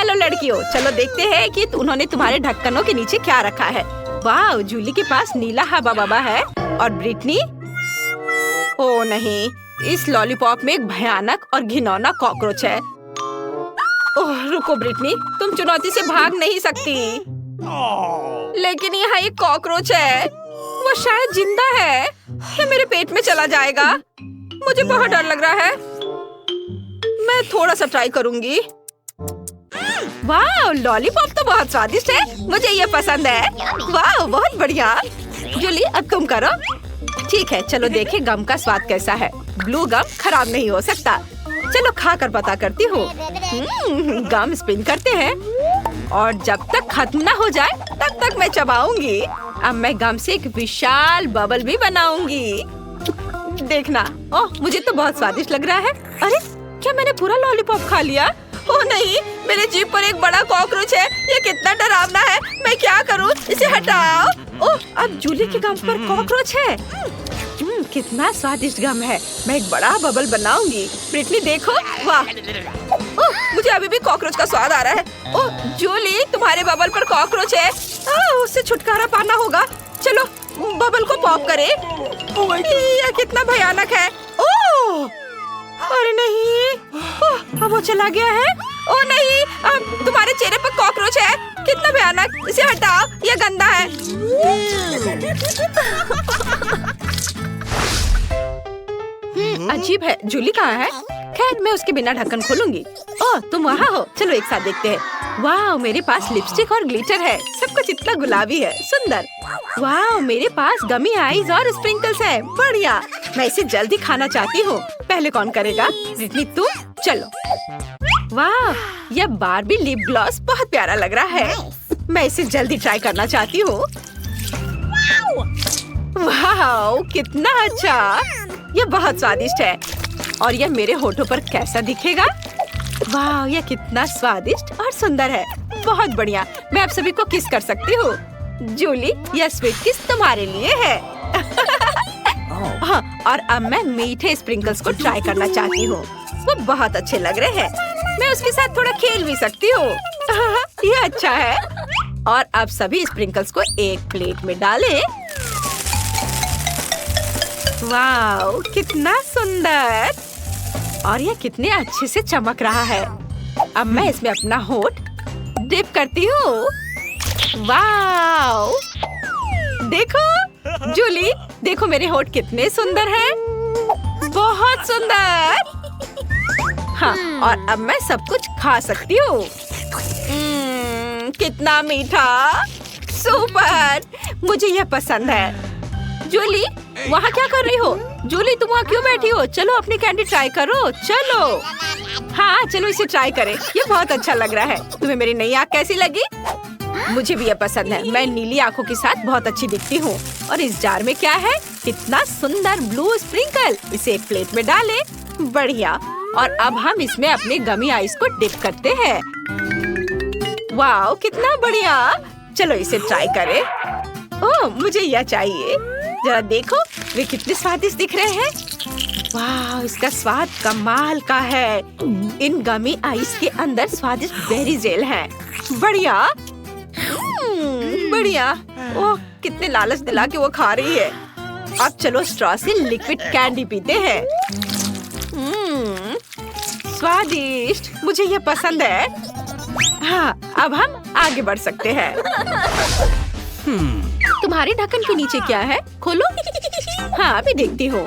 Hello लड़कियों, चलो देखते हैं कि उन्होंने तुम्हारे ढक्कनों के नीचे क्या रखा है। वाह, जूली के पास नीला हवा बबा है और ब्रिटनी, ओ नहीं, इस लॉलीपॉप में एक भयानक और घिनौना कॉकरोच है। ओह रुको ब्रिटनी, तुम चुनौती से भाग नहीं सकती। लेकिन यहाँ एक कॉकरोच है, वो शायद जिंदा है। ये मेरे पेट में चला जाएगा। मुझे बहुत डर लग रहा है। मैं थोड़ा सा ट्राई करूंगी। वाह, लॉलीपॉप तो बहुत स्वादिष्ट है। मुझे ये पसंद है। वाह, बहुत बढ़िया। जूली, अब तुम करो। ठीक है, चलो देखें गम का स्वाद कैसा है। ब्लू गम खराब नहीं हो सकता। चलो खाकर पता करती हूँ। गम स्पिन करते हैं और जब तक खत्म ना हो जाए तब तक मैं चबाऊंगी। अब मैं गम से एक विशाल बबल भी बनाऊंगी। देखना, ओह मुझे तो बहुत स्वादिष्ट लग रहा है। अरे क्या मैंने पूरा लॉलीपॉप खा लिया? ओह नहीं, मेरे जीभ पर एक बड़ा कॉकरोच है। ये कितना डरावना है। मैं क्या करूं? इसे हटाओ। ओह, अब जूली के गम पर कॉकरोच है। कितना स्वादिष्ट गम है। मैं एक बड़ा बबल बनाऊंगी। ब्रिटनी देखो, वाह। ओह, मुझे अभी भी कॉकरोच का स्वाद आ रहा है। ओह जूली, तुम्हारे बबल पर कॉकरोच है। उससे छुटकारा पाना होगा। चलो बबल को पॉप करें। यह कितना भयानक है। ओह अरे नहीं, अब वो चला गया है। ओह नहीं, अब तुम्हारे चेहरे पर कॉकरोच है। कितना भयानक। इसे हटाओ, यह गंदा है। अजीब है। जूली कहाँ है? खैर, मैं उसके बिना ढक्कन खोलूंगी। ओह तुम वहाँ हो, चलो एक साथ देखते हैं। वाह, मेरे पास लिपस्टिक और ग्लिटर है। सब कुछ इतना गुलाबी है, सुंदर। वाह, मेरे पास गमी आईज और स्प्रिंकल्स है। बढ़िया, मैं इसे जल्दी खाना चाहती हूँ। पहले कौन करेगा? ब्रिटनी तुम, चलो। वाह, यह बार्बी लिप ग्लॉस बहुत प्यारा लग रहा है। मैं इसे जल्दी ट्राई करना चाहती हूँ। वाह, कितना अच्छा। यह बहुत स्वादिष्ट है। और यह मेरे होठों पर कैसा दिखेगा? वाह, यह कितना स्वादिष्ट और सुंदर है। बहुत बढ़िया, मैं आप सभी को किस कर सकती हूँ। जूली, यह स्वीट किस तुम्हारे लिए है। हाँ, और अब मैं मीठे स्प्रिंकल्स को ट्राई करना चाहती हूँ। वो बहुत अच्छे लग रहे हैं। मैं उसके साथ थोड़ा खेल भी सकती हूँ। यह अच्छा है। और अब सभी स्प्रिंकल्स को एक प्लेट में डालें। वाह, कितना सुंदर। और यह कितने अच्छे से चमक रहा है। अब मैं इसमें अपना होठ डिप करती हूँ। वाह, देखो जूली, देखो मेरे होठ कितने सुंदर हैं। बहुत सुंदर। हाँ, और अब मैं सब कुछ खा सकती हूँ। कितना मीठा। सुपर, मुझे यह पसंद है। जूली, वहाँ क्या कर रही हो? जूली, तुम वहाँ क्यों बैठी हो? चलो अपनी कैंडी ट्राई करो। चलो। हाँ, चलो इसे ट्राई करें। ये बहुत अच्छा लग रहा है। तुम्हें मेरी नई आँख कैसी लगी? मुझे भी ये पसंद है। मैं नीली आँखों के साथ बहुत अच्छी दिखती हूँ। और इस जार में क्या है? कितना सुंदर ब्लू स्प्रिंकल। इसे एक प्लेट में डालें। बढ़िया। और अब हम इसमें अपने गमी आइस को डिप करते हैं। वाह, कितना बढ़िया। चलो इसे ट्राई करें। ओह, मुझे यह चाहिए। जरा देखो, वे कितने स्वादिष्ट दिख रहे हैं। वाह, इसका स्वाद कमाल का है। इन गमी आइस के अंदर स्वादिष्ट बेरी जेल है। बढ़िया। बढ़िया। ओह, कितने लालच दिला के वो खा रही है। अब चलो स्ट्रॉ से लिक्विड कैंडी पीते हैं। स्वादिष्ट, मुझे ये पसंद है। हाँ, अब हम आगे बढ़ सकते हैं। तुम्हारे ढक्कन के नीचे क्या है? खोलो। हाँ, अभी देखती हूँ।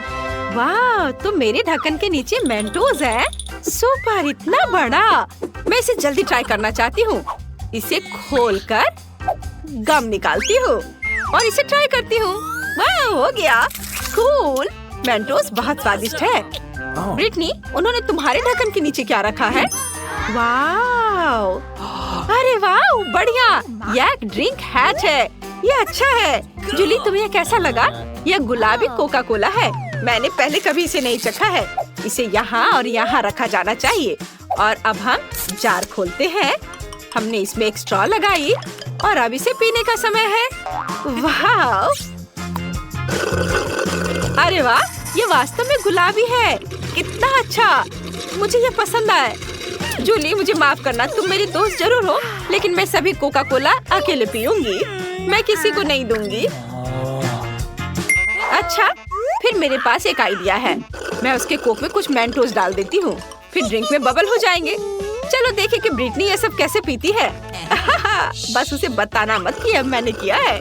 वाह, तो मेरे ढक्कन के नीचे मेंटोस है। सुपर, इतना बड़ा। मैं इसे जल्दी ट्राई करना चाहती हूँ। इसे खोलकर गम निकालती हूँ और इसे ट्राई करती हूँ। वाह, हो गया। कूल। मेंटोस बहुत स्वादिष्ट है। ब्रिटनी, उन्होंने तुम्हारे ढक्कन के नीचे क्या रखा है? वाह, अरे वाह, बढ़िया। यह एक ड्रिंक हैट है। ये अच्छा है। जूली, तुम्हें यह कैसा लगा? यह गुलाबी कोका कोला है। मैंने पहले कभी इसे नहीं चखा है। इसे यहाँ और यहाँ रखा जाना चाहिए। और अब हम जार खोलते हैं। हमने इसमें एक स्ट्रॉ लगाई और अब इसे पीने का समय है। वाह, अरे वाह, ये वास्तव में गुलाबी है। कितना अच्छा, मुझे ये पसंद आया। जूली मुझे माफ करना, तुम मेरी दोस्त जरूर हो, लेकिन मैं सभी कोका कोला अकेले पीऊंगी, मैं किसी को नहीं दूंगी। अच्छा, फिर मेरे पास एक आइडिया है, मैं उसके कोक में कुछ मेंटोस डाल देती हूँ, फिर ड्रिंक में बबल हो जाएंगे। चलो देखें कि ब्रिटनी ये सब कैसे पीती है। बस उसे बताना मत कि अब मैंने किया है।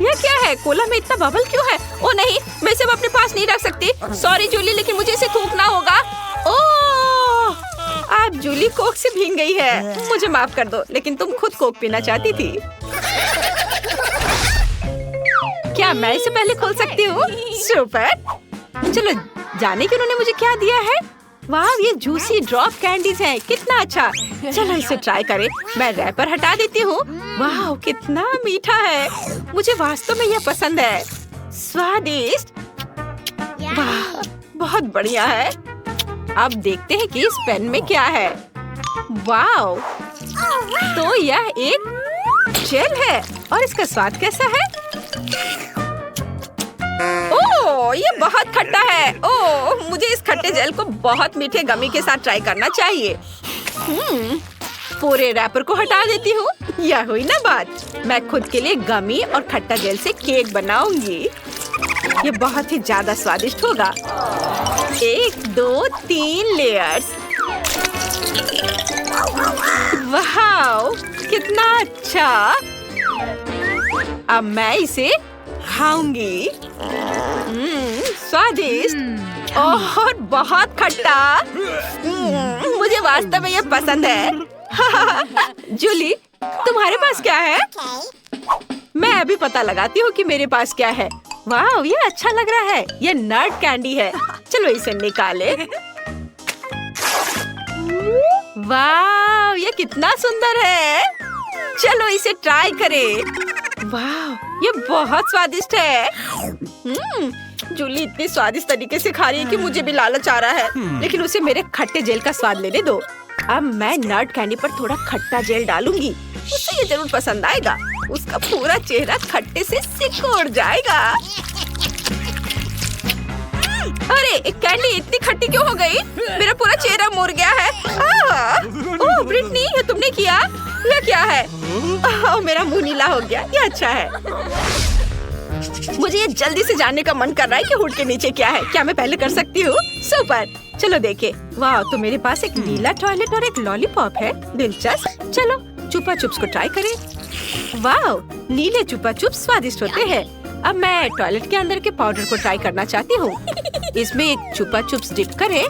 यह क्या है? कोला में इतना बबल क्यों है? ओ नहीं, मैं इसे अपने पास नहीं रख सकती। सॉरी जूली, लेकिन मुझे इसे थूकना होगा। ओह, आज जूली कोक से भीग गई है। मुझे माफ कर दो, लेकिन तुम खुद कोक पीना चाहती थी। क्या मैं इसे पहले खोल सकती हूँ? सुपर। चलो जाने कि उन्होंने मुझे क्या दिया है। वाह, ये जूसी ड्रॉप कैंडीज हैं, कितना अच्छा। चलो इसे ट्राई करें। मैं रैपर हटा देती हूँ। वाह, कितना मीठा है, मुझे वास्तव में यह पसंद है। स्वादिष्ट, वाह बहुत बढ़िया है। अब देखते हैं कि इस पेन में क्या है। वाह, तो यह एक जेल है और इसका स्वाद कैसा है? ओह, ये बहुत खट्टा है। ओह, मुझे इस खट्टे जेल को बहुत मीठे गमी के साथ ट्राई करना चाहिए। पूरे रैपर को हटा देती हूँ। यह हुई ना बात। मैं खुद के लिए गमी और खट्टा जेल से केक बनाऊंगी। ये बहुत ही ज्यादा स्वादिष्ट होगा। 1 2 3 लेयर्स। वाह, कितना अच्छा। अब मैं इसे खाऊंगी। स्वादिष्ट और बहुत खट्टा। मुझे वास्तव में ये पसंद है। जूली, तुम्हारे पास क्या है? मैं अभी पता लगाती हूँ कि मेरे पास क्या है। वाह, ये अच्छा लग रहा है। ये नट कैंडी है। चलो इसे निकाले। वाह, ये कितना सुंदर है। चलो इसे ट्राई करें। वाह, ये बहुत स्वादिष्ट है। जूली इतनी स्वादिष्ट तरीके से खा रही है कि मुझे भी लालच आ रहा है, लेकिन उसे मेरे खट्टे जेल का स्वाद लेने दो। अब मैं नट कैंडी पर थोड़ा खट्टा जेल डालूंगी, उसे ये जरूर पसंद आएगा। उसका पूरा चेहरा खट्टे से सिकुड़ जाएगा। अरे, एक कैंडी इतनी खट्टी क्यों हो गई? मेरा पूरा चेहरा मुड़ गया है। ओह ब्रिटनी, ये तुमने किया? यह क्या है? मेरा मुंह नीला हो गया। ये अच्छा है। मुझे ये जल्दी से जानने का मन कर रहा है कि हुड के नीचे क्या है। क्या मैं पहले कर सकती हूँ? सुपर, चलो देखे। वाह, तो मेरे पास एक नीला टॉयलेट और एक लॉलीपॉप है। दिलचस्प। चलो चुपा चुप्स को ट्राई करें। वाह, नीले चुपा चुप्स स्वादिष्ट होते हैं। अब मैं टॉयलेट के अंदर के पाउडर को ट्राई करना चाहती हूँ। इसमें एक चुपा चुप्स डिप करें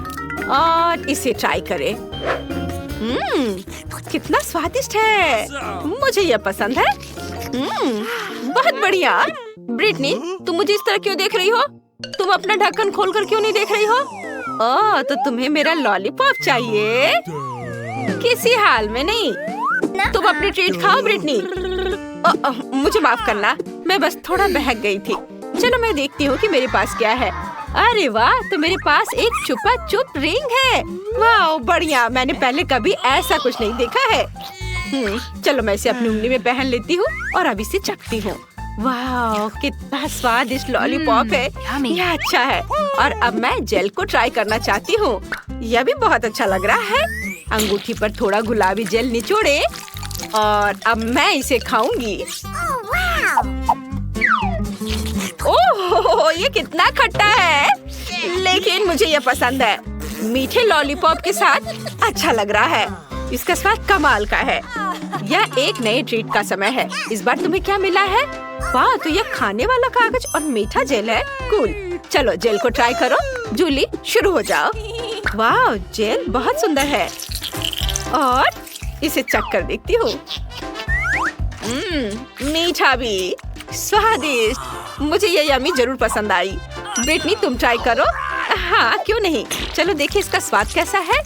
और इसे ट्राई करें। कितना स्वादिष्ट है, मुझे यह पसंद है। बहुत बढ़िया। ब्रिटनी, तुम मुझे इस तरह क्यों देख रही हो? तुम अपना ढक्कन खोलकर क्यों नहीं देख रही हो? ओह, तो तुम्हें मेरा लॉलीपॉप चाहिए? किसी हाल में नहीं। तुम अपनी ट्रीट खाओ ब्रिटनी। मुझे माफ करना, मैं बस थोड़ा बहक गई थी। चलो मैं देखती हूँ कि मेरे पास क्या है। अरे वाह, तो मेरे पास एक चुपा चुप रिंग है। वाह बढ़िया, मैंने पहले कभी ऐसा कुछ नहीं देखा है। चलो मैं इसे अपनी उंगली में पहन लेती हूँ और अब इसे चखती हूँ। वाह, कितना स्वादिष्ट लॉलीपॉप है। यह अच्छा है। और अब मैं जेल को ट्राई करना चाहती हूँ। यह भी बहुत अच्छा लग रहा है। अंगूठी पर थोड़ा गुलाबी जेल निचोड़े और अब मैं इसे खाऊंगी। ओह, ये कितना खट्टा है, लेकिन मुझे ये पसंद है। मीठे लॉलीपॉप के साथ अच्छा लग रहा है। इसका स्वाद कमाल का है। यह एक नए ट्रीट का समय है। इस बार तुम्हें क्या मिला है? वाह, तो यह खाने वाला कागज और मीठा जेल है। कूल। चलो जेल को ट्राई करो। जूली, शुरू हो जाओ। वाह, जेल बहुत सुंदर है और इसे चख कर देखती हूँ। मीठा भी, स्वादिष्ट। मुझे ये यम्मी जरूर पसंद आई। ब्रिटनी, तुम ट्राई करो। हाँ, क्यों नहीं। चलो देखिए इसका स्वाद कैसा है।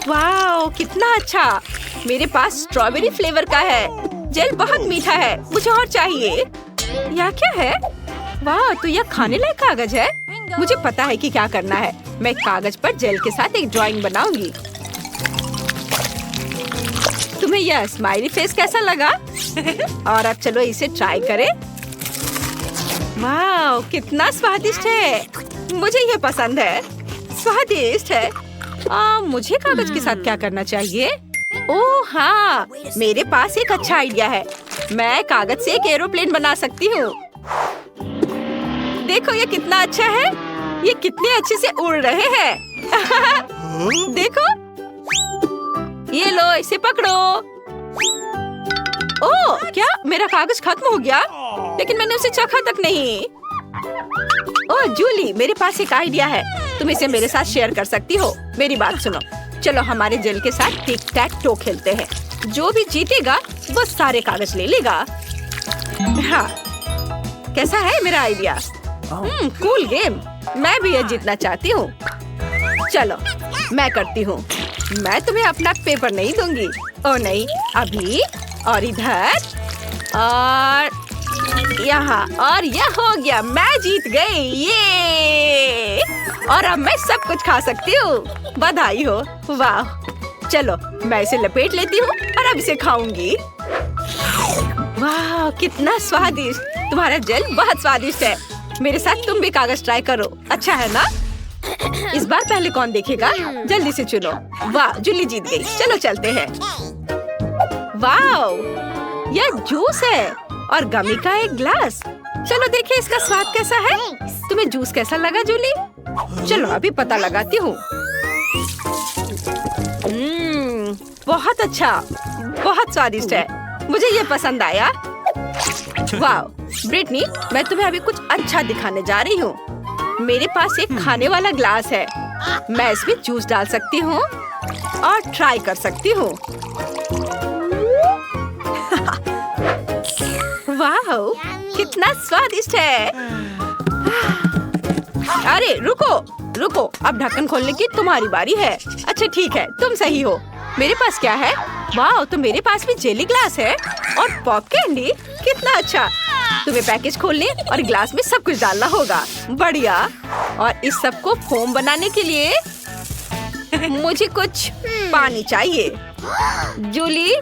वाह, कितना अच्छा। मेरे पास स्ट्रॉबेरी फ्लेवर का है। जेल बहुत मीठा है, मुझे और चाहिए। यह क्या है? वाह, तो यह खाने लायक कागज है। मुझे पता है कि क्या करना है। मैं कागज पर जेल के साथ एक ड्राइंग बनाऊंगी। तुम्हें यह स्माइली फेस कैसा लगा? और अब चलो इसे ट्राई करें। वाह, कितना स्वादिष्ट है। मुझे ये पसंद है। स्वादिष्ट है। मुझे कागज के साथ क्या करना चाहिए? ओह हाँ, मेरे पास एक अच्छा आइडिया है। मैं कागज से एक एरोप्लेन बना सकती हूँ। देखो ये कितना अच्छा है। ये कितने अच्छे से उड़ रहे हैं। देखो, ये लो, इसे पकड़ो। ओह, क्या मेरा कागज खत्म हो गया? लेकिन मैंने उसे चखा तक नहीं। ओह जूली, मेरे पास एक आइडिया है। तुम इसे मेरे साथ शेयर कर सकती हो। मेरी बात सुनो, चलो हमारे जेल के साथ टिक टैक टो खेलते हैं। जो भी जीतेगा वो सारे कागज ले लेगा। हाँ, कैसा है मेरा आइडिया? Cool game. मैं भी ये जीतना चाहती हूँ। चलो मैं करती हूँ। मैं तुम्हें अपना पेपर नहीं दूंगी। ओ नहीं, अभी और इधर और यहाँ, और यह हो गया। मैं जीत गई। ये और अब मैं सब कुछ खा सकती हूँ। बधाई हो। वाह, चलो मैं इसे लपेट लेती हूँ और अब इसे खाऊंगी। वाह, कितना स्वादिष्ट। तुम्हारा जेल बहुत स्वादिष्ट है। मेरे साथ तुम भी कागज ट्राई करो। अच्छा है ना? इस बार पहले कौन देखेगा? जल्दी से चुनो। वाह, जूली जीत गई। चलो चलते हैं। वाह, यह जूस है और गमी का एक ग्लास। चलो देखिए इसका स्वाद कैसा है। तुम्हें जूस कैसा लगा जूली? चलो अभी पता लगाती हूँ। बहुत अच्छा, बहुत स्वादिष्ट है। मुझे ये पसंद आया। वाह ब्रिटनी, मैं तुम्हें अभी कुछ अच्छा दिखाने जा रही हूँ। मेरे पास एक खाने वाला ग्लास है। मैं इसमें जूस डाल सकती हूँ और ट्राई कर सकती हूँ। वाह, कितना स्वादिष्ट है। अरे रुको रुको, अब ढक्कन खोलने की तुम्हारी बारी है। अच्छा ठीक है, तुम सही हो। मेरे पास क्या है? वाह, तो मेरे पास भी जेली ग्लास है और पॉप कैंडी। कितना अच्छा। तुम्हें पैकेज खोलने और ग्लास में सब कुछ डालना होगा। बढ़िया। और इस सब को फोम बनाने के लिए मुझे कुछ पानी चाहिए। जूली,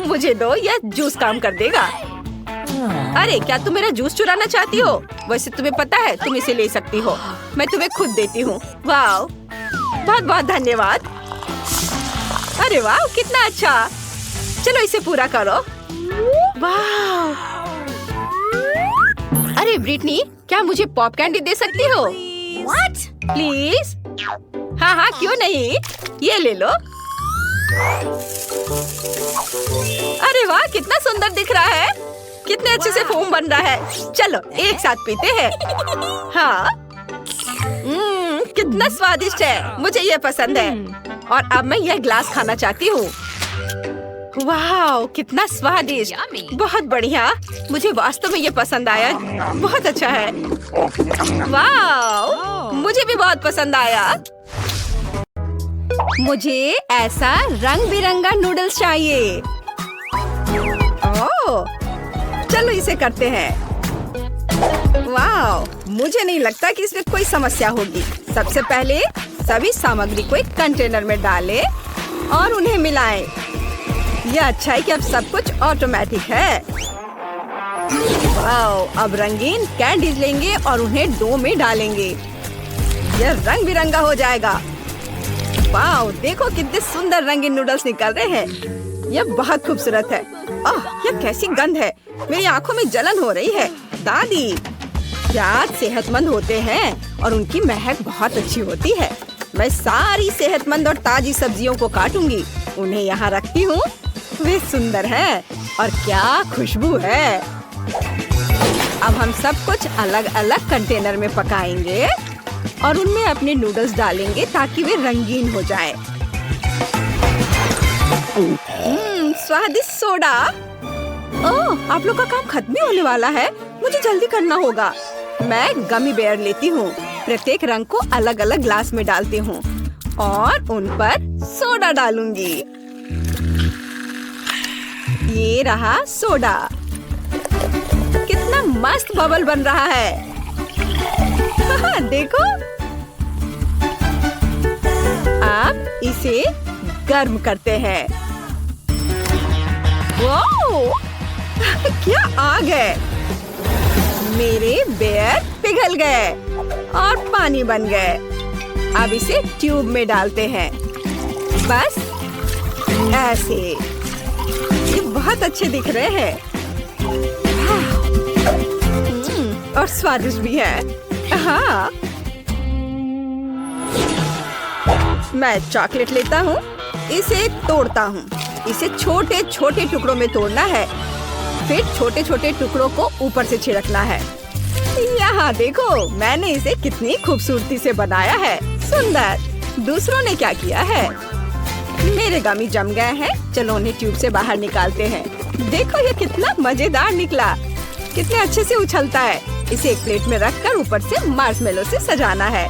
मुझे दो, यह जूस काम कर देगा। अरे क्या तुम मेरा जूस चुराना चाहती हो? वैसे तुम्हें पता है तुम इसे ले सकती हो। मैं तुम्हें खुद देती हूँ। वाह, बहुत बहुत धन्यवाद। अरे वाह, कितना अच्छा। चलो इसे पूरा करो। वाह। अरे ब्रिटनी, क्या मुझे पॉप कैंडी दे सकती हो? What? प्लीज। हाँ हाँ, क्यों नहीं। ये ले लो। अरे वाह, कितना सुंदर दिख रहा है। कितने अच्छे से फोम बन रहा है। चलो एक साथ पीते हैं। हाँ, कितना स्वादिष्ट है। मुझे ये पसंद है। और अब मैं यह ग्लास खाना चाहती हूँ। वाह, कितना स्वादिष्ट। बहुत बढ़िया। मुझे वास्तव में ये पसंद आया। बहुत अच्छा है। वाह, मुझे भी बहुत पसंद आया। मुझे ऐसा रंग बिरंगा नूडल्स चाहिए। ओह, चलो इसे करते हैं। वाह, मुझे नहीं लगता कि इसमें कोई समस्या होगी। सबसे पहले सभी सामग्री को एक कंटेनर में डालें और उन्हें मिलाएं। यह अच्छा है कि अब सब कुछ ऑटोमेटिक है। वाह, अब रंगीन कैंडीज लेंगे और उन्हें डो में डालेंगे। यह रंग बिरंगा हो जाएगा। वाह, देखो कितने सुंदर रंगीन नूडल्स निकल रहे हैं। यह बहुत खूबसूरत है। आह, यह कैसी गंध है। मेरी आंखों में जलन हो रही है। दादी, प्याज सेहतमंद होते हैं और उनकी महक बहुत अच्छी होती है। मैं सारी सेहतमंद और ताजी सब्जियों को काटूंगी। उन्हें यहाँ रखती हूँ। वे सुंदर हैं और क्या खुशबू है। अब हम सब कुछ अलग अलग कंटेनर में पकाएंगे और उनमें अपने नूडल्स डालेंगे ताकि वे रंगीन हो जाएं। स्वादिष्ट सोडा। ओह, आप लोग का काम खत्म ही होने वाला है। मुझे जल्दी करना होगा। मैं गमी बेयर लेती हूँ। प्रत्येक रंग को अलग अलग ग्लास में डालती हूँ और उन पर सोडा डालूंगी। ये रहा सोडा। कितना मस्त बबल बन रहा है। देखो। अब इसे गर्म करते हैं। वाओ, क्या आग है। मेरे बेयर पिघल गए और पानी बन गए। अब इसे ट्यूब में डालते हैं। बस ऐसे। ये बहुत अच्छे दिख रहे हैं। और स्वादिष्ट भी है। हाँ, मैं चॉकलेट लेता हूँ, इसे तोड़ता हूँ। इसे छोटे छोटे टुकड़ों में तोड़ना है, फिर छोटे छोटे टुकड़ों को ऊपर से छिड़कना है। यहाँ देखो, मैंने इसे कितनी खूबसूरती से बनाया है। सुंदर। दूसरों ने क्या किया है? मेरे गमी जम गए हैं। चलो उन्हें ट्यूब से बाहर निकालते हैं। देखो ये कितना मजेदार निकला, कितने अच्छे से उछलता है। इसे एक प्लेट में रखकर ऊपर से मार्शमेलो से सजाना है।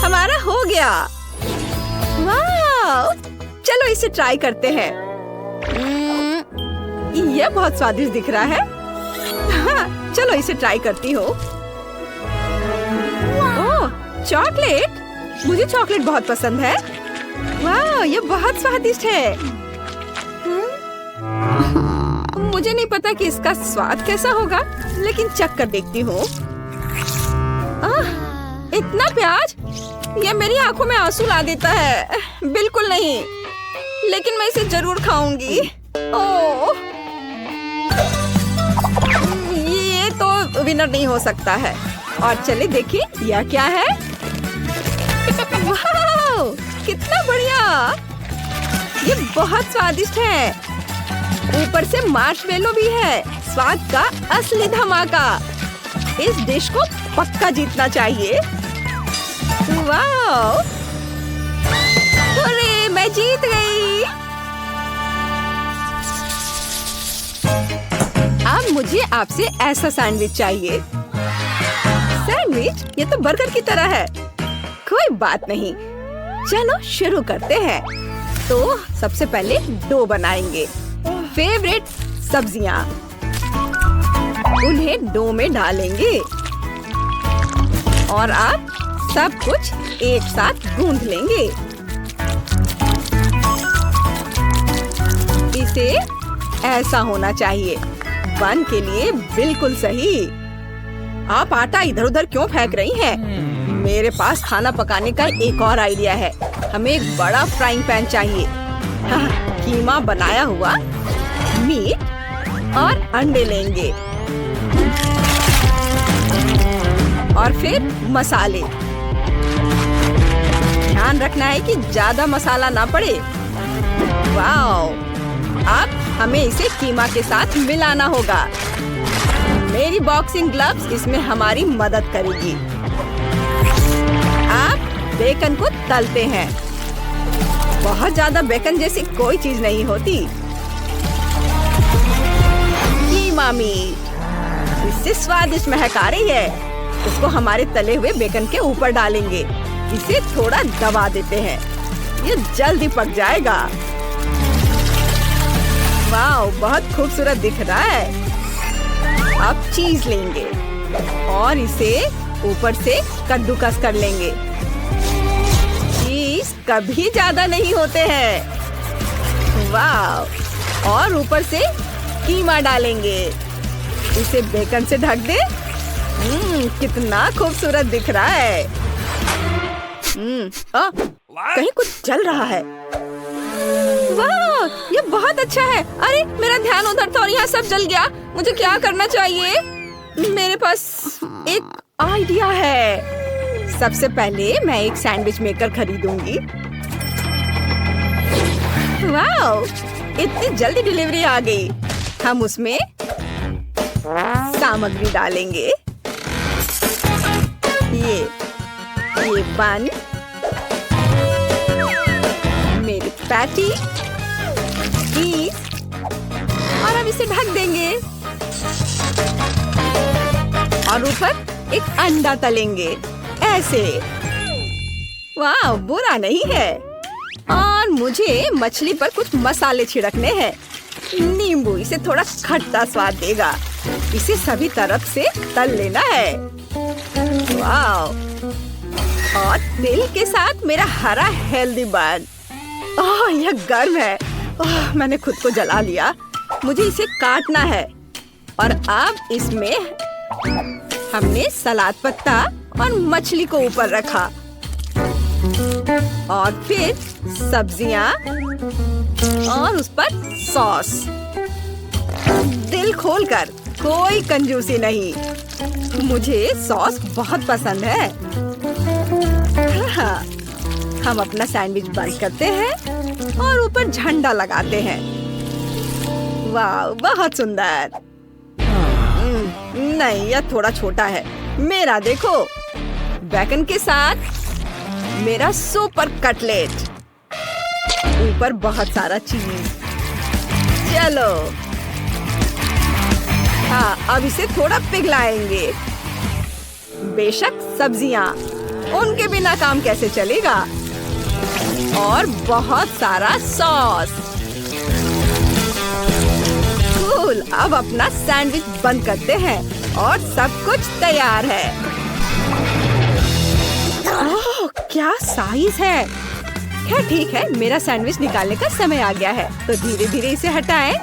हमारा हो गया। वाह! चलो इसे ट्राई करते हैं। ये बहुत स्वादिष्ट दिख रहा है। हाँ, चलो इसे ट्राई करती हूँ। ओह, चॉकलेट! मुझे चॉकलेट बहुत पसंद है। वाह, ये बहुत स्वादिष्ट है। मुझे नहीं पता कि इसका स्वाद कैसा होगा, लेकिन चख कर देखती हूँ। इतना प्याज! ये मेरी आंखों में आंसू ला देता है। बिल्कुल नहीं, लेकिन मैं इसे जरूर खाऊंगी। ओह, ये तो विनर नहीं हो सकता है। और चले देखिए यह क्या है। वाह, कितना बढ़िया! ये बहुत स्वादिष्ट है। ऊपर से मार्शमेलो भी है। स्वाद का असली धमाका। इस डिश को पक्का जीतना चाहिए। वाह! अरे, मैं जीत गई। अब मुझे आपसे ऐसा सैंडविच चाहिए। सैंडविच? ये तो बर्गर की तरह है। कोई बात नहीं, चलो शुरू करते हैं। तो सबसे पहले डो बनाएंगे। फेवरेट सब्जियां, उन्हें डो में डालेंगे और आप सब कुछ एक साथ गूंथ लेंगे। इसे ऐसा होना चाहिए। बन के लिए बिल्कुल सही। आप आटा इधर उधर क्यों फेंक रही हैं? मेरे पास खाना पकाने का एक और आइडिया है। हमें एक बड़ा फ्राइंग पैन चाहिए। कीमा बनाया हुआ, मीट और अंडे लेंगे और फिर मसाले। ध्यान रखना है कि ज्यादा मसाला ना पड़े। वाओ! अब हमें इसे कीमा के साथ मिलाना होगा। मेरी बॉक्सिंग ग्लव्स इसमें हमारी मदद करेगी। अब बेकन को तलते हैं। बहुत ज्यादा बेकन जैसी कोई चीज नहीं होती। कीमा मीट, इससे स्वादिष्ट महक आ रही है। इसको हमारे तले हुए बेकन के ऊपर डालेंगे। इसे थोड़ा दबा देते हैं, ये जल्दी पक जाएगा। वाओ, बहुत खूबसूरत दिख रहा है। अब चीज लेंगे और इसे ऊपर से कद्दूकस कर लेंगे। चीज कभी ज्यादा नहीं होते हैं। वाह! और ऊपर से कीमा डालेंगे। इसे बेकन से ढक दे। कितना खूबसूरत दिख रहा है। कहीं कुछ जल रहा है। वाह, ये बहुत अच्छा है। अरे, मेरा ध्यान उधर था और यहाँ सब जल गया। मुझे क्या करना चाहिए? मेरे पास एक आइडिया है। सबसे पहले मैं एक सैंडविच मेकर खरीदूंगी। वाह, इतनी जल्दी डिलीवरी आ गई। हम उसमें सामग्री डालेंगे। ये बन, मेरी पैटी, चीज, और अब इसे ढक देंगे और ऊपर एक अंडा तलेंगे ऐसे। वाह, बुरा नहीं है। और मुझे मछली पर कुछ मसाले छिड़कने हैं। नींबू इसे थोड़ा खट्टा स्वाद देगा। इसे सभी तरफ से तल लेना है। वाह! और तिल के साथ मेरा हरा हेल्दी बन। ओह, यह गर्म है। ओह, मैंने खुद को जला लिया। मुझे इसे काटना है। और अब इसमें हमने सलाद पत्ता और मछली को ऊपर रखा और फिर सब्जियां और उस पर सॉस। दिल खोलकर, कोई कंजूसी नहीं। मुझे सॉस बहुत पसंद है। हाँ, हम अपना सैंडविच बंद करते हैं और ऊपर झंडा लगाते हैं। वाह, बहुत सुंदर। नहीं, यह थोड़ा छोटा है। मेरा देखो, बेकन के साथ मेरा सुपर कटलेट, ऊपर बहुत सारा चीज। चलो, हाँ, अब इसे थोड़ा पिघलाएंगे। बेशक सब्जियां, उनके बिना काम कैसे चलेगा। और बहुत सारा सॉस। कूल, अब अपना सैंडविच बंद करते हैं और सब कुछ तैयार है। ओह, क्या साइज है। क्या ठीक है, मेरा सैंडविच निकालने का समय आ गया है। तो धीरे धीरे इसे हटाएं,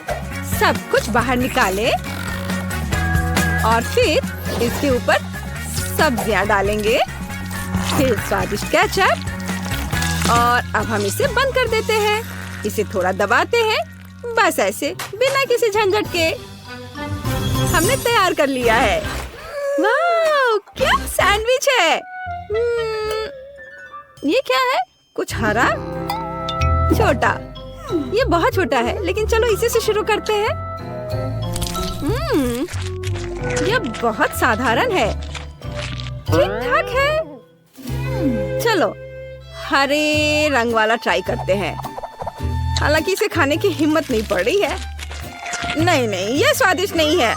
सब कुछ बाहर निकालें और फिर इसके ऊपर सब्जियां डालेंगे, फिर स्वादिष्ट केचप, और अब हम इसे बंद कर देते हैं। इसे थोड़ा दबाते हैं, बस ऐसे, बिना किसी झंझट के। हमने तैयार कर लिया है। वाह, क्या सैंडविच है। ये क्या है? कुछ हरा, छोटा। ये बहुत छोटा है, लेकिन चलो इसी से शुरू करते हैं। यह बहुत साधारण है, ठीक ठाक है। चलो हरे रंग वाला ट्राई करते हैं। हालांकि इसे खाने की हिम्मत नहीं पड़ रही है। नहीं नहीं, ये स्वादिष्ट नहीं है।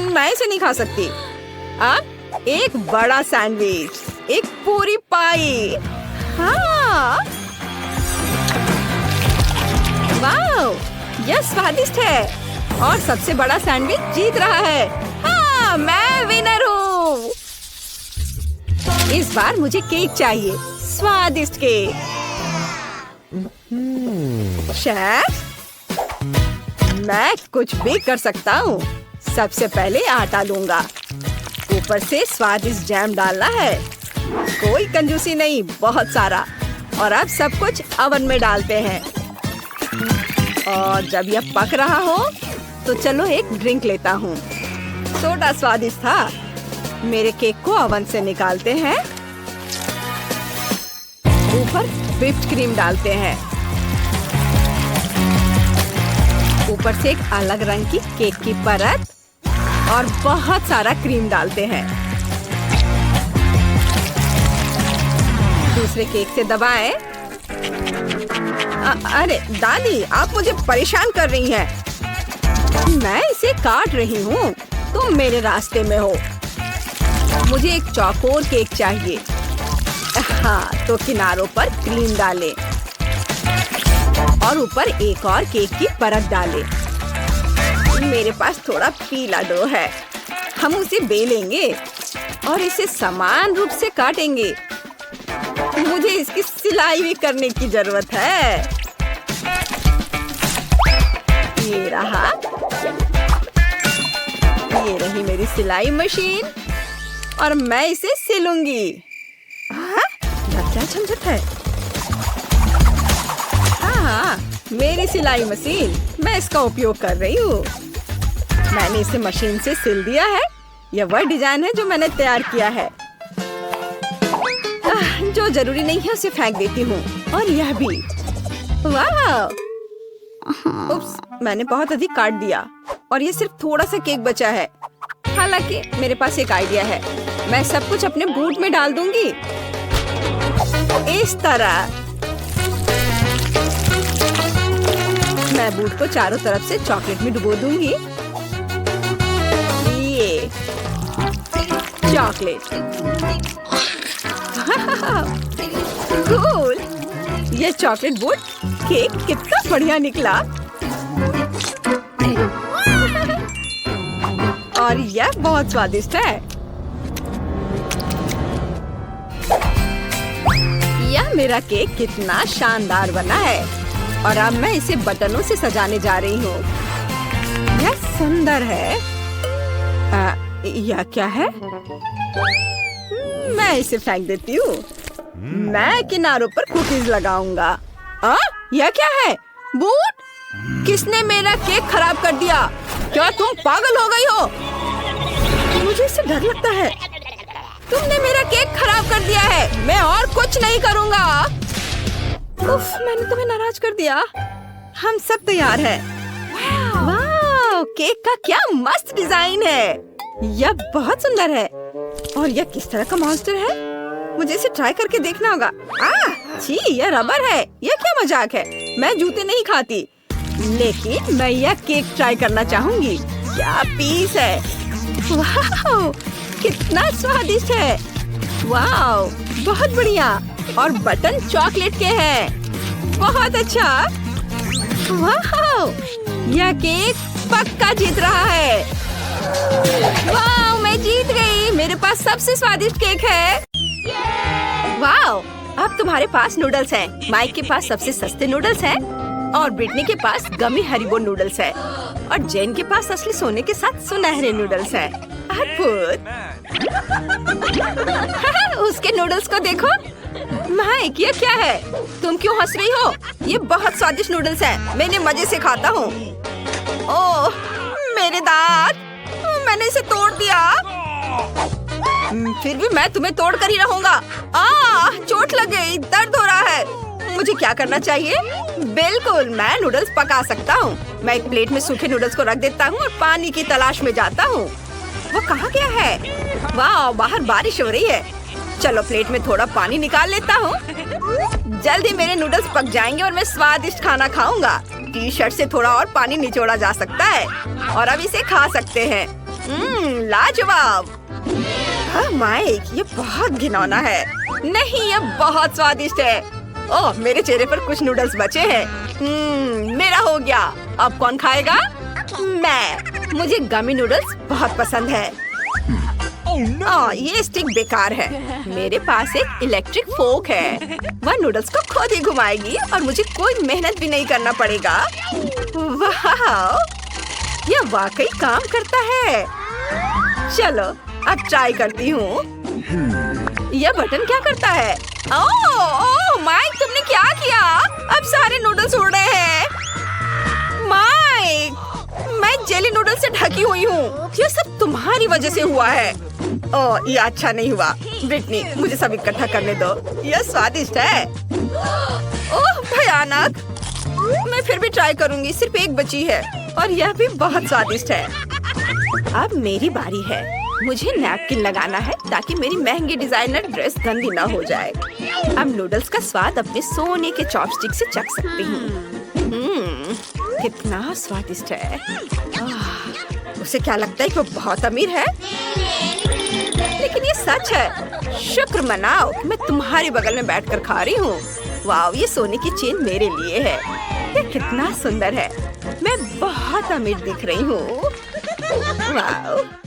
मैं इसे नहीं खा सकती। अब एक बड़ा सैंडविच, एक पूरी पाई। हाँ, वाह, यह स्वादिष्ट है और सबसे बड़ा सैंडविच जीत रहा है। हाँ, मैं विनर हूँ। इस बार मुझे केक चाहिए, स्वादिष्ट केक। शेफ, मैं कुछ भी कर सकता हूँ। सबसे पहले आटा लूंगा, ऊपर से स्वादिष्ट जैम डालना है। कोई कंजूसी नहीं, बहुत सारा। और अब सब कुछ ओवन में डालते हैं। और जब यह पक रहा हो तो चलो एक ड्रिंक लेता हूँ। सोडा स्वादिष्ट था। मेरे केक को ओवन से निकालते हैं, ऊपर व्हिप्ड क्रीम डालते हैं, ऊपर से एक अलग रंग की केक की परत और बहुत सारा क्रीम डालते हैं। दूसरे केक से दबाएं। अरे दादी, आप मुझे परेशान कर रही हैं। मैं इसे काट रही हूँ, तुम मेरे रास्ते में हो। मुझे एक चौकोर केक चाहिए। हाँ, तो किनारों पर क्रीम डालें और ऊपर एक और केक की परत डालें। मेरे पास थोड़ा पीला डो है, हम उसे बेलेंगे और इसे समान रूप से काटेंगे। मुझे इसकी सिलाई भी करने की जरूरत है। ये रहा, ये रही मेरी सिलाई मशीन और मैं इसे सिलूंगी। क्या झंझट है। हाँ, मेरी सिलाई मशीन, मैं इसका उपयोग कर रही हूँ। मैंने इसे मशीन से सिल दिया है। यह वह डिजाइन है जो मैंने तैयार किया है। जो जरूरी नहीं है उसे फेंक देती हूँ। और यह भी। वाह, उप्स, मैंने बहुत अधिक काट दिया और ये सिर्फ थोड़ा सा केक बचा है। हालांकि मेरे पास एक आइडिया है। मैं सब कुछ अपने बूट में डाल दूंगी, इस तरह। मैं बूट को चारों तरफ से चॉकलेट में डुबो दूंगी। ये चॉकलेट। कूल, ये चॉकलेट बूट केक कितना बढ़िया निकला। और यह बहुत स्वादिष्ट है। यह मेरा केक कितना शानदार बना है और अब मैं इसे बटनों से सजाने जा रही हूँ। यह सुंदर है। यह क्या है? मैं इसे फेंक देती हूँ। मैं किनारों पर कुकीज लगाऊंगा। यह क्या है? बूट? किसने मेरा केक खराब कर दिया? क्या तुम पागल हो गई हो? मुझे इससे डर लगता है। तुमने मेरा केक खराब कर दिया है। मैं और कुछ नहीं करूंगा। उफ, मैंने तुम्हें नाराज कर दिया। हम सब तैयार हैं। वाह, केक का क्या मस्त डिजाइन है। यह बहुत सुंदर है। और यह किस तरह का मॉन्स्टर है? मुझे इसे ट्राई करके देखना होगा। छी, यह रबर है। यह क्या मजाक है? मैं जूते नहीं खाती, लेकिन मैं यह केक ट्राई करना चाहूंगी। क्या पीस है। वाह, कितना स्वादिष्ट है। वाह, बहुत बढ़िया। और बटन चॉकलेट के हैं। बहुत अच्छा। वाह, यह केक पक्का जीत रहा है। वाह, मैं जीत गई। मेरे पास सबसे स्वादिष्ट केक है। वाह, अब तुम्हारे पास नूडल्स हैं। माइक के पास सबसे सस्ते नूडल्स हैं। और ब्रिटनी के पास गमी हरीबो नूडल्स है। और जेन के पास असली सोने के साथ सुनहरे नूडल्स हैं। अद्भुत। उसके नूडल्स को देखो। माइक, ये क्या है? तुम क्यों हंस रही हो? ये बहुत स्वादिष्ट नूडल्स हैं। मैं इन्हें मजे से खाता हूँ। ओह, मेरे दांत! मैंने इसे तोड़ दिया। फिर भी मैं तुम्हें तोड़ कर ही रहूंगा। चोट लग गई, दर्द हो रहा है। मुझे क्या करना चाहिए? बिल्कुल, मैं नूडल्स पका सकता हूँ। मैं एक प्लेट में सूखे नूडल्स को रख देता हूँ और पानी की तलाश में जाता हूँ। वो कहाँ गया है? वाह, बाहर बारिश हो रही है। चलो प्लेट में थोड़ा पानी निकाल लेता हूँ। जल्दी मेरे नूडल्स पक जाएंगे और मैं स्वादिष्ट खाना खाऊंगा। टी शर्ट से थोड़ा और पानी निचोड़ा जा सकता है और अब इसे खा सकते हैं। लाजवाब। माइक, ये बहुत घिनौना है। नहीं, ये बहुत स्वादिष्ट है। ओह, मेरे चेहरे पर कुछ नूडल्स बचे हैं। मेरा हो गया। अब कौन खाएगा? मैं। मुझे गमी नूडल्स बहुत पसंद है। ये स्टिक बेकार है। मेरे पास एक इलेक्ट्रिक फोक है। वह नूडल्स को खुद ही घुमाएगी और मुझे कोई मेहनत भी नहीं करना पड़ेगा। वाह, यह वाकई काम करता है। चलो अब ट्राई करती हूँ। यह बटन क्या करता है? ओह माइक, तुमने क्या किया? अब सारे नूडल्स उड़ रहे हैं। माइक, मैं जेली नूडल्स से ढकी हुई हूँ। ये सब तुम्हारी वजह से हुआ है। ओह, ये अच्छा नहीं हुआ। ब्रिटनी, मुझे सब इकट्ठा करने दो। यह स्वादिष्ट है। ओह भयानक। मैं फिर भी ट्राई करूंगी। सिर्फ एक बची है और यह भी बहुत स्वादिष्ट है। अब मेरी बारी है। मुझे नैपकिन लगाना है ताकि मेरी महंगी डिजाइनर ड्रेस गंदी ना हो जाए। अब नूडल्स का स्वाद अपने सोने के चॉपस्टिक से चख सकती हूँ। कितना स्वादिष्ट है। उसे क्या लगता है कि वो बहुत अमीर है? लेकिन ये सच है। शुक्र मनाओ, मैं तुम्हारे बगल में बैठकर खा रही हूँ। वाह, ये सोने की चेन मेरे लिए है। ये कितना सुंदर है। मैं बहुत अमीर दिख रही हूँ। वाह।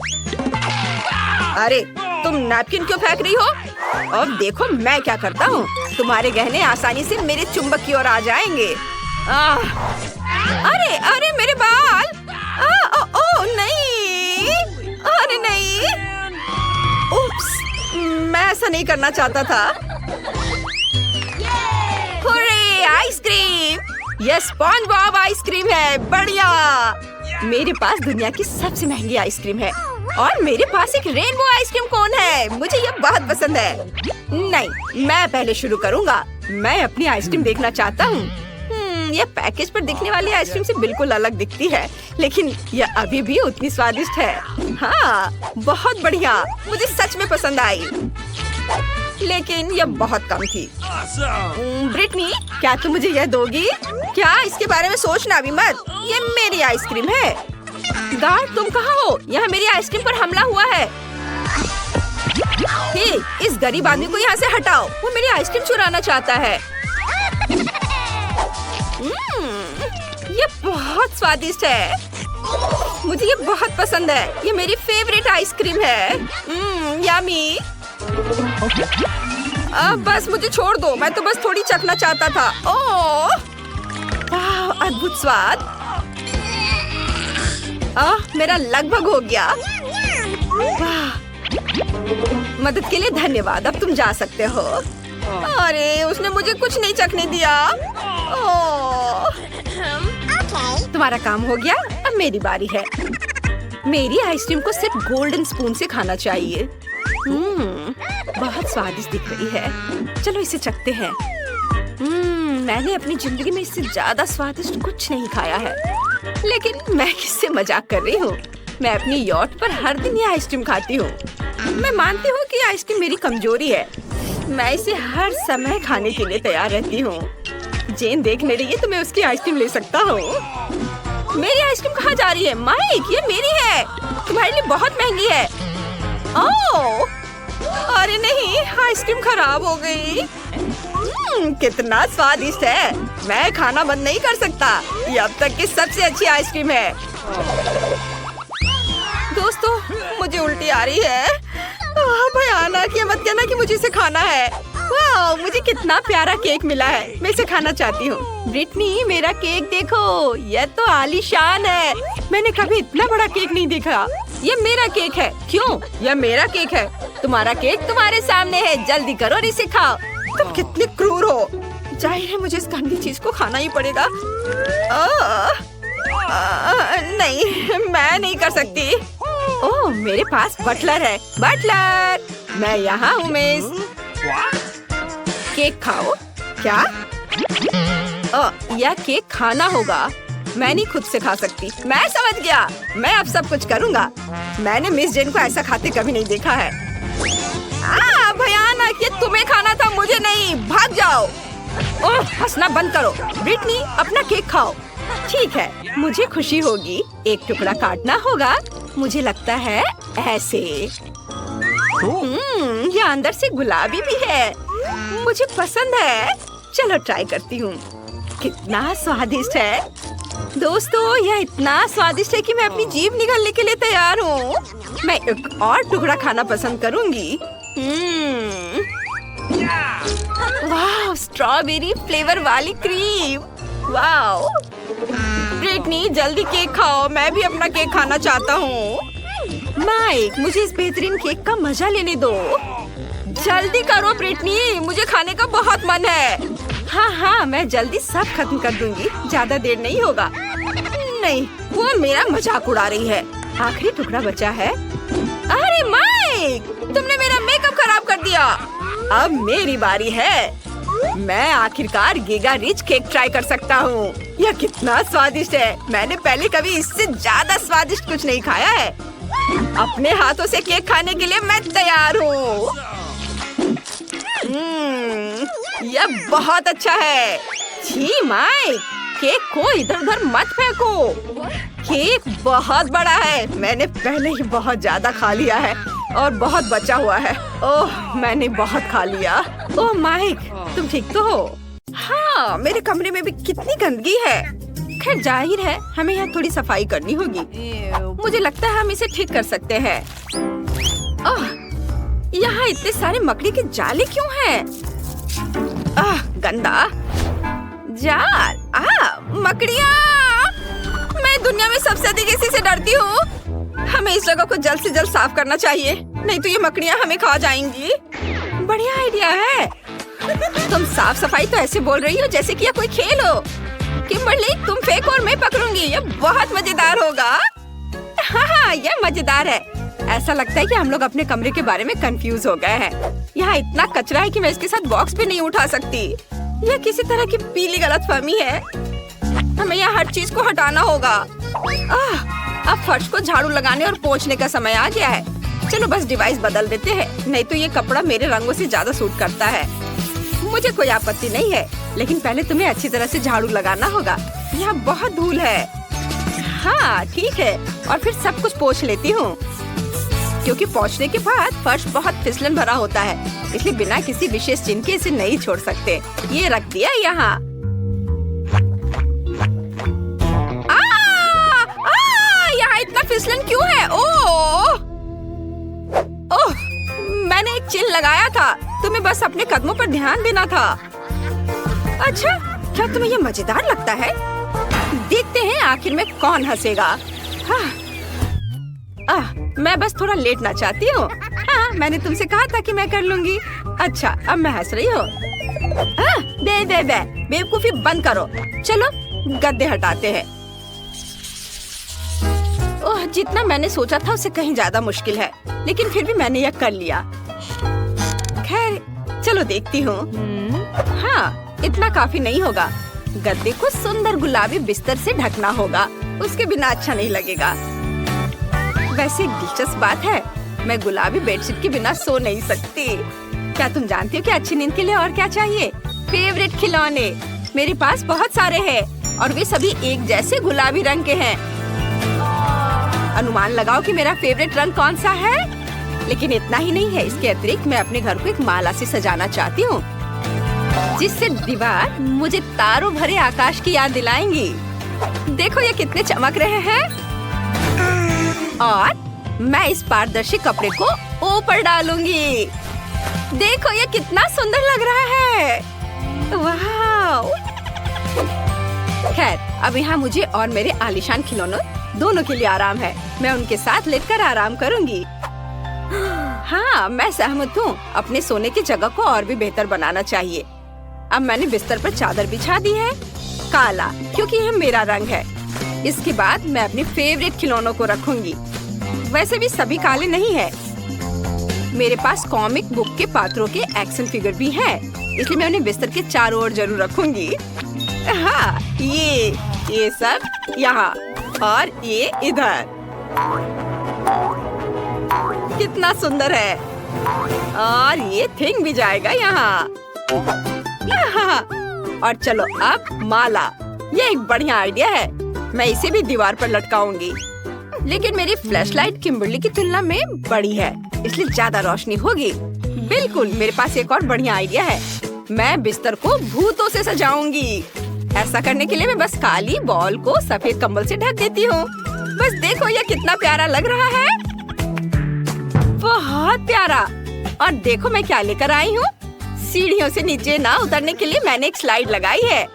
अरे, तुम नैपकिन क्यों फेंक रही हो? अब देखो मैं क्या करता हूँ। तुम्हारे गहने आसानी से मेरे चुंबक की ओर आ जाएंगे। अरे अरे, मेरे बाल! ओ नहीं! अरे नहीं! उप्स, मैं ऐसा नहीं करना चाहता था। Hurray, ice cream! यह स्पॉन्ज बॉब आइसक्रीम है। बढ़िया। मेरे पास दुनिया की सबसे महंगी आइसक्रीम है और मेरे पास एक रेनबो आइसक्रीम कोन है। मुझे यह बहुत पसंद है। नहीं, मैं पहले शुरू करूँगा। मैं अपनी आइसक्रीम देखना चाहता हूँ। यह पैकेज पर दिखने वाली आइसक्रीम से बिल्कुल अलग दिखती है, लेकिन यह अभी भी उतनी स्वादिष्ट है। हाँ, बहुत बढ़िया। मुझे सच में पसंद आई, लेकिन यह बहुत कम थी। ब्रिटनी, क्या तुम मुझे यह दोगी? क्या? इसके बारे में सोचना भी मत। ये मेरी आइसक्रीम है। गार्ड, तुम कहाँ हो? यहाँ मेरी आइसक्रीम पर हमला हुआ है। हे, इस गरीब आदमी को यहाँ से हटाओ। वो मेरी आइसक्रीम चुराना चाहता है। ये बहुत स्वादिष्ट है। मुझे ये बहुत पसंद है। ये मेरी फेवरेट आइसक्रीम है। यम्मी। बस मुझे छोड़ दो। मैं तो बस थोड़ी चखना चाहता था। ओह, वाह, अद्भुत स्वाद। मेरा लगभग हो गया। वाह, मदद के लिए धन्यवाद। अब तुम जा सकते हो। अरे उसने मुझे कुछ नहीं चखने दिया। ओह। तुम्हारा काम हो गया, अब मेरी बारी है। मेरी आइसक्रीम को सिर्फ गोल्डन स्पून से खाना चाहिए। बहुत स्वादिष्ट दिख रही है। चलो इसे चखते हैं। मैंने अपनी जिंदगी में इससे ज्यादा स्वादिष्ट कुछ नहीं खाया है। लेकिन मैं किससे मजाक कर रही हूँ? मैं अपनी यॉट पर हर दिन ये आइसक्रीम खाती हूँ। मैं मानती हूँ कि आइसक्रीम मेरी कमजोरी है। मैं इसे हर समय खाने के लिए तैयार रहती हूँ। जेन देखने रही है तो मैं उसकी आइसक्रीम ले सकता हूँ। मेरी आइसक्रीम कहाँ जा रही है? माइक, ये मेरी है। तुम्हारे लिए बहुत महंगी है। ओह, अरे नहीं, आइसक्रीम खराब हो गई। कितना स्वादिष्ट है। मैं खाना बंद नहीं कर सकता। ये अब तक की सबसे अच्छी आइसक्रीम है। दोस्तों, मुझे उल्टी आ रही है। भयानक, ये मत कहना कि मुझे इसे खाना है। वाह, मुझे कितना प्यारा केक मिला है। मैं इसे खाना चाहती हूँ। ब्रिटनी, मेरा केक देखो, यह तो आलीशान है। मैंने कभी इतना बड़ा केक नहीं देखा। ये मेरा केक है। क्यों? यह मेरा केक है। तुम्हारा केक तुम्हारे सामने है। जल्दी करो और इसे खाओ। तुम कितने क्रूर हो। जाहिर है मुझे इस गंदी चीज को खाना ही पड़ेगा। नहीं, मैं नहीं कर सकती। ओह, मेरे पास बटलर है। बटलर, मैं यहाँ हूँ मिस। केक खाओ। क्या? यह केक खाना होगा। मैं नहीं खुद से खा सकती। मैं समझ गया। मैं अब सब कुछ करूँगा। मैंने मिस जेन को ऐसा खाते कभी नहीं देखा है। भयानक, ये तुम्हें खाना था, मुझे नहीं। भाग जाओ। ओह, हंसना बंद करो। ब्रिटनी, अपना केक खाओ। ठीक है, मुझे खुशी होगी। एक टुकड़ा काटना होगा। मुझे लगता है ऐसे। ये अंदर से गुलाबी भी है। मुझे पसंद है। चलो ट्राई करती हूँ। कितना स्वादिष्ट है। दोस्तों, यह इतना स्वादिष्ट है कि मैं अपनी जीभ निगलने के लिए तैयार हूँ। मैं एक और टुकड़ा खाना पसंद करूँगी। वाह, स्ट्रॉबेरी फ्लेवर वाली क्रीम। वाह। ब्रिटनी, जल्दी केक खाओ। मैं भी अपना केक खाना चाहता हूँ। माइक, मुझे इस बेहतरीन केक का मजा लेने दो। जल्दी करो ब्रिटनी, मुझे खाने का बहुत मन है। हाँ, मैं जल्दी सब खत्म कर दूंगी। ज्यादा देर नहीं होगा। नहीं, वो मेरा मजाक उड़ा रही है। आखिरी टुकड़ा बचा है। अरे माइक, तुमने मेरा मेकअप खराब कर दिया। अब मेरी बारी है। मैं आखिरकार गीगा रिच केक ट्राई कर सकता हूँ। यह कितना स्वादिष्ट है। मैंने पहले कभी इससे ज्यादा स्वादिष्ट कुछ नहीं खाया है। अपने हाथों से केक खाने के लिए मैं तैयार हूँ। यह बहुत अच्छा है। छी माइक, केक को इधर उधर मत फेंको। केक बहुत बड़ा है। मैंने पहले ही बहुत ज्यादा खा लिया है और बहुत बचा हुआ है। ओह, मैंने बहुत खा लिया। ओह माइक, तुम ठीक तो हो? हाँ, मेरे कमरे में भी कितनी गंदगी है। खैर, जाहिर है हमें यहाँ थोड़ी सफाई करनी होगी। मुझे लगता है हम इसे ठीक कर सकते हैं। ओह, यहाँ इतने सारे मकड़ी के जाले क्यों हैं? गंदा जाल। मकड़ियाँ। मैं दुनिया में सबसे अधिक इसी से डरती हूँ। हमें इस जगह को जल्द से जल्द साफ करना चाहिए, नहीं तो ये मकड़ियाँ हमें खा जाएंगी। बढ़िया आइडिया है। तुम साफ सफाई तो ऐसे बोल रही हो जैसे कि यह कोई खेल हो। किम्बरली, तुम फेंको और मैं पकड़ूंगी। ये बहुत मजेदार होगा। हाँ, यह मजेदार है। ऐसा लगता है कि हम लोग अपने कमरे के बारे में कंफ्यूज हो गए हैं। यहाँ इतना कचरा है कि मैं इसके साथ बॉक्स भी नहीं उठा सकती। यह किसी तरह की पीली गलतफहमी है। हमें यहाँ हर चीज को हटाना होगा। अब फर्श को झाड़ू लगाने और पोंछने का समय आ गया है। चलो बस डिवाइस बदल देते हैं, नहीं तो ये कपड़ा मेरे रंगों से ज्यादा सूट करता है। मुझे कोई आपत्ति नहीं है, लेकिन पहले तुम्हें अच्छी तरह से झाड़ू लगाना होगा। यहाँ बहुत धूल है। हाँ ठीक है, और फिर सब कुछ पोंछ लेती हूँ, क्योंकि पोंछने के बाद फर्श बहुत फिसलन भरा होता है, इसलिए बिना किसी विशेष चिन्ह के इसे नहीं छोड़ सकते। ये रख दिया यहाँ। यहाँ इतना फिसलन क्यों है? ओह, मैंने एक चिन्ह लगाया था। तुम्हें बस अपने कदमों पर ध्यान देना था। अच्छा, क्या तुम्हें ये मजेदार लगता है? देखते हैं आखिर में कौन हंसेगा। हाँ। मैं बस थोड़ा लेटना चाहती हूँ। हाँ, मैंने तुमसे कहा था कि मैं कर लूंगी। अच्छा, अब मैं हंस रही हूँ। बेवकूफी बंद करो। चलो गद्दे हटाते हैं। ओह, जितना मैंने सोचा था उससे कहीं ज्यादा मुश्किल है, लेकिन फिर भी मैंने यह कर लिया। खैर, चलो देखती हूँ। हाँ, इतना काफी नहीं होगा। गद्दे को सुंदर गुलाबी बिस्तर से ढकना होगा, उसके बिना अच्छा नहीं लगेगा। वैसे एक दिलचस्प बात है, मैं गुलाबी बेडशीट के बिना सो नहीं सकती। क्या तुम जानती हो कि अच्छी नींद के लिए और क्या चाहिए? फेवरेट खिलौने। मेरे पास बहुत सारे हैं और वे सभी एक जैसे गुलाबी रंग के हैं। अनुमान लगाओ कि मेरा फेवरेट रंग कौन सा है। लेकिन इतना ही नहीं है, इसके अतिरिक्त मैं अपने घर को एक माला से सजाना चाहती हूँ, जिससे दीवार मुझे तारों भरे आकाश की याद दिलाएंगी। देखो ये कितने चमक रहे हैं। और मैं इस पारदर्शी कपड़े को ऊपर डालूंगी। देखो ये कितना सुंदर लग रहा है। वाह! खैर, अब यहाँ मुझे और मेरे आलीशान खिलौनों दोनों के लिए आराम है। मैं उनके साथ लेटकर आराम करूंगी। हाँ, मैं सहमत हूँ। अपने सोने की जगह को और भी बेहतर बनाना चाहिए। अब मैंने बिस्तर पर चादर बिछा दी है, काला, क्योंकि यह मेरा रंग है। इसके बाद मैं अपने फेवरेट खिलौनों को रखूंगी। वैसे भी सभी काले नहीं है। मेरे पास कॉमिक बुक के पात्रों के एक्शन फिगर भी हैं, इसलिए मैं उन्हें बिस्तर के चारों ओर जरूर रखूंगी। हाँ, ये सब यहाँ और ये इधर। कितना सुंदर है। और ये थिंग भी जाएगा यहाँ। और चलो अब माला। ये एक बढ़िया आइडिया है। मैं इसे भी दीवार पर लटकाऊंगी। लेकिन मेरी फ्लैशलाइट किम्बर्ली की तुलना में बड़ी है, इसलिए ज्यादा रोशनी होगी। बिल्कुल, मेरे पास एक और बढ़िया आइडिया है। मैं बिस्तर को भूतों से सजाऊंगी। ऐसा करने के लिए मैं बस काली बॉल को सफेद कंबल से ढक देती हूँ। बस देखो ये कितना प्यारा लग रहा है। बहुत प्यारा। और देखो मैं क्या लेकर आई हूँ। सीढ़ियों से नीचे ना उतरने के लिए मैंने एक स्लाइड लगाई है।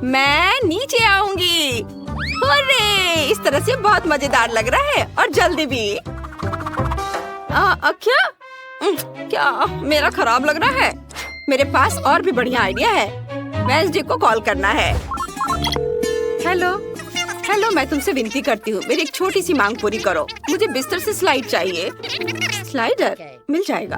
मैं नीचे आऊंगी। अरे, इस तरह से बहुत मजेदार लग रहा है और जल्दी भी। क्या मेरा खराब लग रहा है? मेरे पास और भी बढ़िया आइडिया है। वेंसडे को कॉल करना है। हेलो, मैं तुमसे विनती करती हूँ, मेरी एक छोटी सी मांग पूरी करो। मुझे बिस्तर से स्लाइड चाहिए। स्लाइडर मिल जाएगा।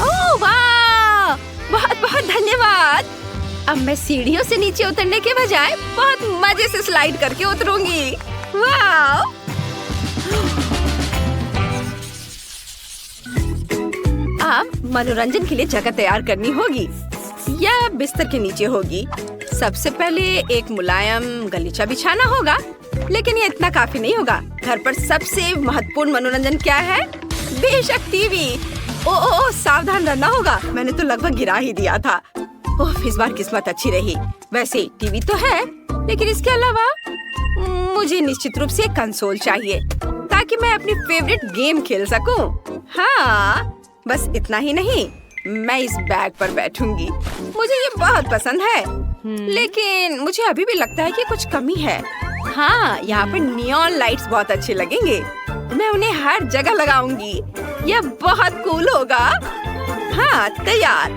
ओह वाह! बहुत बहुत धन्यवाद। अब मैं सीढ़ियों से नीचे उतरने के बजाय बहुत मजे से स्लाइड करके उतरूंगी। वाह! अब मनोरंजन के लिए जगह तैयार करनी होगी। यह बिस्तर के नीचे होगी। सबसे पहले एक मुलायम गलीचा बिछाना होगा, लेकिन ये इतना काफी नहीं होगा। घर पर सबसे महत्वपूर्ण मनोरंजन क्या है? बेशक टीवी। ओह, सावधान रहना होगा। मैंने तो लगभग गिरा ही दिया था। ओह, इस बार किस्मत अच्छी रही। वैसे टीवी तो है, लेकिन इसके अलावा मुझे निश्चित रूप से एक कंसोल चाहिए, ताकि मैं अपनी फेवरेट गेम खेल सकूं। हाँ, बस इतना ही नहीं, मैं इस बैग पर बैठूंगी। मुझे ये बहुत पसंद है, लेकिन मुझे अभी भी लगता है कि कुछ कमी है। हाँ, यहाँ पर नियॉन लाइट्स बहुत अच्छे लगेंगे। मैं उन्हें हर जगह लगाऊंगी। यह बहुत कूल होगा। हाँ, तैयार।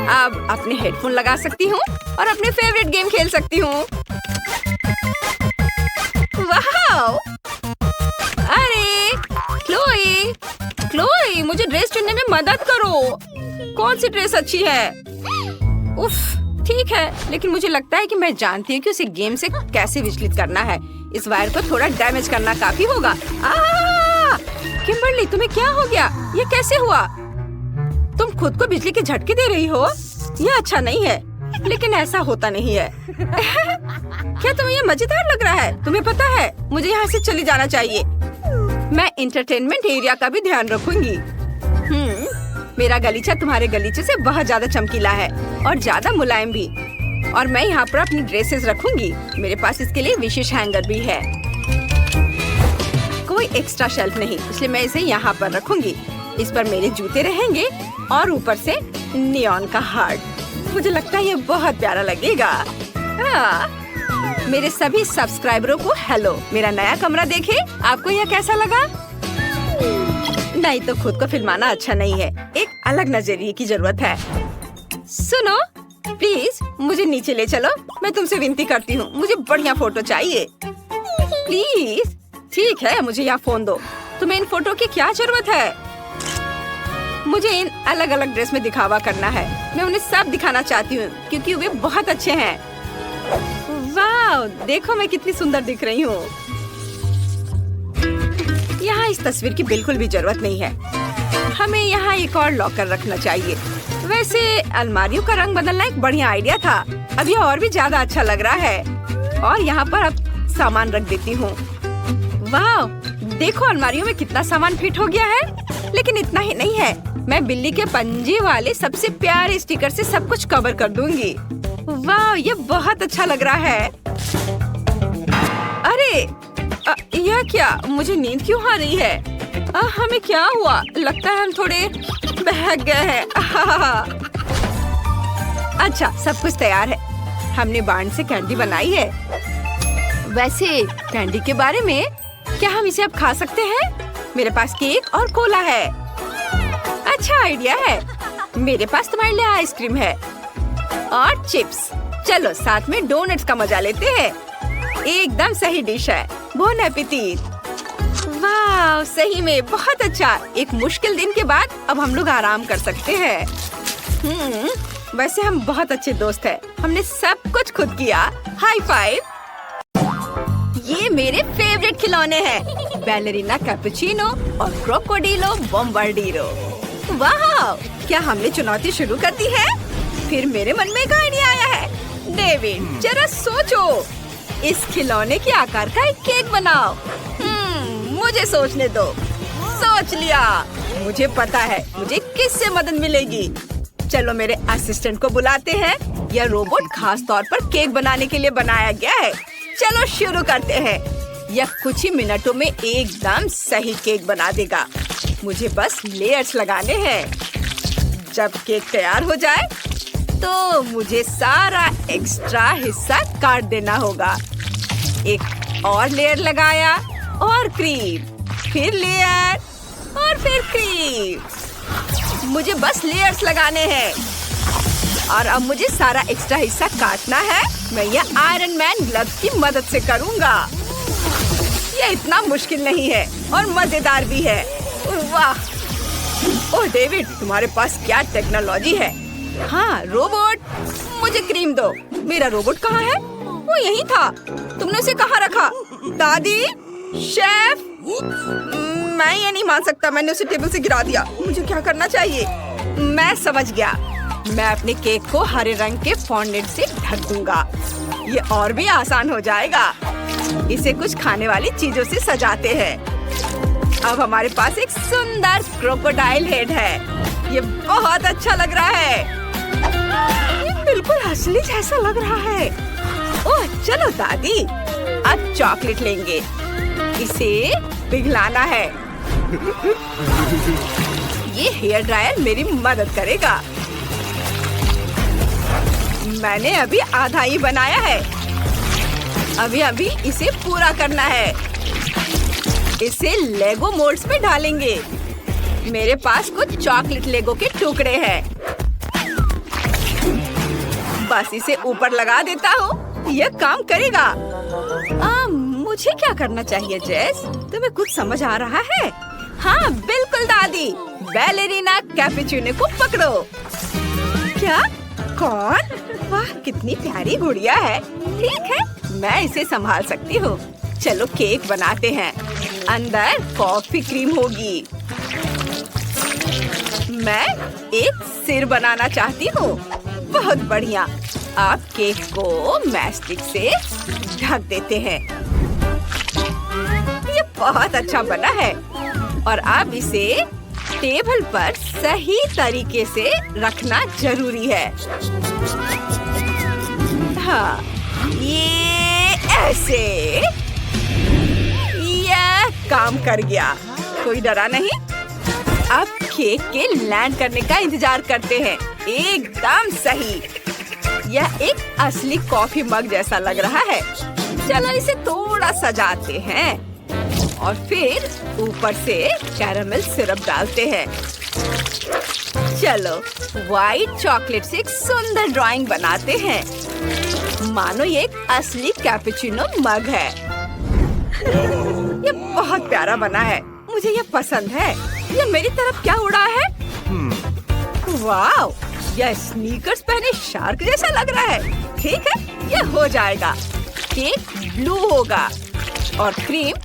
अब अपने हेडफोन लगा सकती हूँ और अपने फेवरेट गेम खेल सकती हूँ। वाह! अरे, क्लोई, मुझे ड्रेस चुनने में मदद करो। कौन सी ड्रेस अच्छी है? उफ, ठीक है, लेकिन मुझे लगता है कि मैं जानती हूँ कि उसे गेम से कैसे विचलित करना है। इस वायर को थोड़ा डैमेज करना काफी होगा। किम्बर्ली, तुम्हें क्या हो गया? ये कैसे हुआ? तुम खुद को बिजली के झटके दे रही हो? ये अच्छा नहीं है, लेकिन ऐसा होता नहीं है। क्या तुम्हें ये मजेदार लग रहा है? तुम्हें पता है, मुझे यहाँ से चली जाना चाहिए। मैं एंटरटेनमेंट एरिया का भी ध्यान रखूंगी। मेरा गलीचा तुम्हारे गलीचे से बहुत ज्यादा चमकीला है और ज्यादा मुलायम भी। और मैं यहाँ पर अपनी ड्रेसेस रखूंगी। मेरे पास इसके लिए विशेष हैंगर भी है। कोई एक्स्ट्रा शेल्फ नहीं, इसलिए मैं इसे यहाँ पर रखूंगी। इस पर मेरे जूते रहेंगे और ऊपर से नियॉन का हार्ट। मुझे लगता है ये बहुत प्यारा लगेगा। हाँ, मेरे सभी सब्सक्राइबरों को हेलो। मेरा नया कमरा देखे, आपको यह कैसा लगा? नहीं तो खुद को फिल्माना अच्छा नहीं है, एक अलग नजरिए की जरूरत है। सुनो, प्लीज मुझे नीचे ले चलो, मैं तुमसे विनती करती हूँ, मुझे बढ़िया फोटो चाहिए प्लीज। ठीक है, मुझे यहाँ फोन दो। तुम्हें इन फोटो की क्या जरूरत है? मुझे इन अलग अलग ड्रेस में दिखावा करना है, मैं उन्हें सब दिखाना चाहती हूँ क्योंकि वे बहुत अच्छे हैं। वाह, देखो मैं कितनी सुंदर दिख रही हूँ। यहाँ इस तस्वीर की बिल्कुल भी जरूरत नहीं है, हमें यहाँ एक और लॉकर रखना चाहिए। वैसे अलमारियों का रंग बदलना एक बढ़िया आइडिया था, अब यह और भी ज्यादा अच्छा लग रहा है। और यहाँ पर अब सामान रख देती हूँ। वाह, देखो अलमारियों में कितना सामान फिट हो गया है। लेकिन इतना ही नहीं है, मैं बिल्ली के पंजे वाले सबसे प्यारे स्टिकर से सब कुछ कवर कर दूंगी। वाह, ये बहुत अच्छा लग रहा है। अरे यह क्या, मुझे नींद क्यों आ रही है? हमें क्या हुआ? लगता है हम थोड़े बहक गए हैं। अच्छा, सब कुछ तैयार है। हमने बांड से कैंडी बनाई है। वैसे कैंडी के बारे में, क्या हम इसे अब खा सकते हैं? मेरे पास केक और कोला है। अच्छा आइडिया है। मेरे पास तुम्हारे लिए आइसक्रीम है और चिप्स। चलो साथ में डोनट्स का मजा लेते हैं। एकदम सही डिश है। Bone appétit. वाह, सही में बहुत अच्छा। एक मुश्किल दिन के बाद अब हम लोग आराम कर सकते हैं। वैसे हम बहुत अच्छे दोस्त हैं। हमने सब कुछ खुद किया। High five. ये मेरे फेवरेट खिलौने हैं, बैलरीना कैपुचिनो और क्रोकोडिलो बॉम्बार्डिरो। वाह, क्या हमने चुनौती शुरू कर दी है? फिर मेरे मन में एक आइडिया आया है। डेविड, जरा सोचो, इस खिलौने के आकार का एक केक बनाओ। मुझे सोचने दो। सोच लिया। मुझे पता है मुझे किससे मदद मिलेगी। चलो मेरे असिस्टेंट को बुलाते हैं। यह रोबोट खास तौर पर केक बनाने के लिए बनाया गया है। चलो शुरू करते हैं। यह कुछ ही मिनटों में एकदम सही केक बना देगा। मुझे बस लेयर्स लगाने हैं। जब केक तैयार हो जाए तो मुझे सारा एक्स्ट्रा हिस्सा काट देना होगा। एक और लेयर लगाया और क्रीम, फिर लेयर और फिर क्रीम। मुझे बस लेयर्स लगाने हैं और अब मुझे सारा एक्स्ट्रा हिस्सा काटना है। मैं यह आयरन मैन ग्लव्स की मदद से करूंगा। यह इतना मुश्किल नहीं है और मजेदार भी है। वाह, ओह डेविड, तुम्हारे पास क्या टेक्नोलॉजी है। हाँ रोबोट, मुझे क्रीम दो। मेरा रोबोट कहाँ है? वो यहीं था। तुमने उसे कहाँ रखा? दादी, शेफ, मैं ये नहीं मान सकता, मैंने उसे टेबल से गिरा दिया। मुझे क्या करना चाहिए? मैं समझ गया। मैं अपने केक को हरे रंग के फॉन्डेंट से ढक दूंगा। ये और भी आसान हो जाएगा। इसे कुछ खाने वाली चीजों से सजाते हैं। अब हमारे पास एक सुंदर क्रोकोडाइल हेड है। ये बहुत अच्छा लग रहा है। ये बिल्कुल असली जैसा लग रहा है। ओह चलो दादी, अब चॉकलेट लेंगे। इसे पिघलाना है। ये हेयर ड्रायर मेरी मदद करेगा। मैंने अभी आधा ही बनाया है। अभी इसे पूरा करना है। इसे लेगो मोल्ड्स में डालेंगे। मेरे पास कुछ चॉकलेट लेगो के टुकड़े हैं। बस इसे ऊपर लगा देता हूँ। यह काम करेगा। मुझे क्या करना चाहिए जेस? तुम्हें कुछ समझ आ रहा है? हाँ बिल्कुल दादी। बैलेरिना कैपुचिनो को पकड़ो। क्या? कौन? वाह, कितनी प्यारी गुड़िया है। ठीक है, मैं इसे संभाल सकती हूँ। चलो केक बनाते हैं। अंदर कॉफी क्रीम होगी। मैं एक सिर बनाना चाहती हूँ। बहुत बढ़िया। आप केक को मैस्टिक से ढक देते हैं। ये बहुत अच्छा बना है। और अब इसे टेबल पर सही तरीके से रखना जरूरी है। हाँ, ये ऐसे। यह काम कर गया। कोई डरा नहीं। अब केक के लैंड करने का इंतजार करते हैं। एकदम सही। यह एक असली कॉफी मग जैसा लग रहा है। चलो इसे थोड़ा सजाते हैं और फिर ऊपर से कैरामेल सिरप डालते हैं। चलो व्हाइट चॉकलेट से एक सुंदर ड्राइंग बनाते हैं, मानो ये एक असली कैपुचिनो मग है। ये बहुत प्यारा बना है, मुझे ये पसंद है। ये मेरी तरफ क्या उड़ा है? वाव, यह स्नीकर्स पहने शार्क जैसा लग रहा है। ठीक है, यह हो जाएगा। केक ब्लू होगा और क्रीम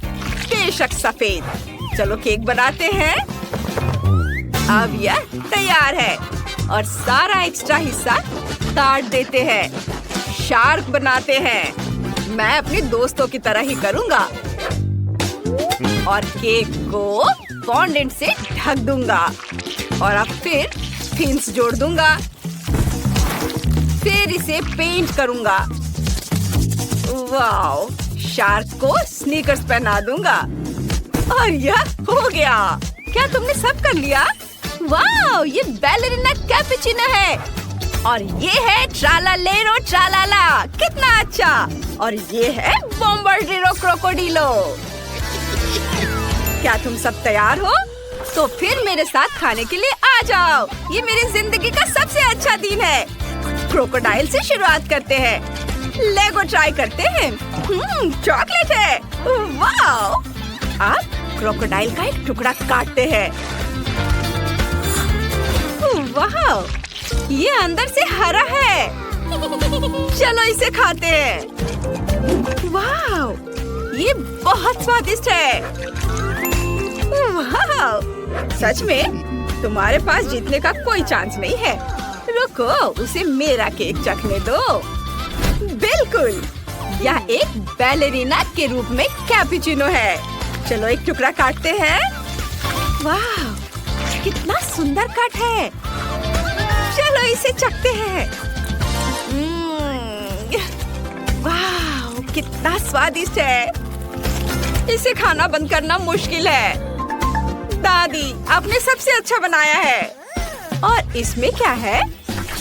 बेशक सफेद। चलो केक बनाते हैं। अब यह तैयार है और सारा एक्स्ट्रा हिस्सा काट देते हैं। शार्क बनाते हैं। मैं अपने दोस्तों की तरह ही करूँगा और केक को फॉन्डेंट से ढक दूंगा और अब फिर थिन्स जोड़ दूंगा। फिर इसे पेंट करूंगा। वाओ, शार्क को स्नीकर्स पहना दूंगा और यह हो गया। क्या तुमने सब कर लिया? वाओ, ये बैलेरिना कैपुचिनो है और ये है ट्रालालेरो ट्रालाला। कितना अच्छा। और ये है बॉम्बार्डिरो क्रोकोडिलो। क्या तुम सब तैयार हो? तो फिर मेरे साथ खाने के लिए आ जाओ। ये मेरी जिंदगी का सबसे अच्छा दिन है। क्रोकोडाइल से शुरुआत करते हैं। लेगो ट्राई करते हैं। चॉकलेट है। वाओ। अब क्रोकोडाइल का एक टुकड़ा काटते हैं। वाओ, ये अंदर से हरा है। चलो इसे खाते हैं। वाओ, ये बहुत स्वादिष्ट है। वाओ, सच में तुम्हारे पास जीतने का कोई चांस नहीं है। रुको, उसे मेरा केक चखने दो। बिल्कुल, यह एक बैलेरिना के रूप में कैपुचिनो है। चलो एक टुकड़ा काटते हैं। वाह, कितना सुंदर कट है। चलो इसे चखते हैं। वाह, कितना स्वादिष्ट है। इसे खाना बंद करना मुश्किल है। दादी, आपने सबसे अच्छा बनाया है। और इसमें क्या है?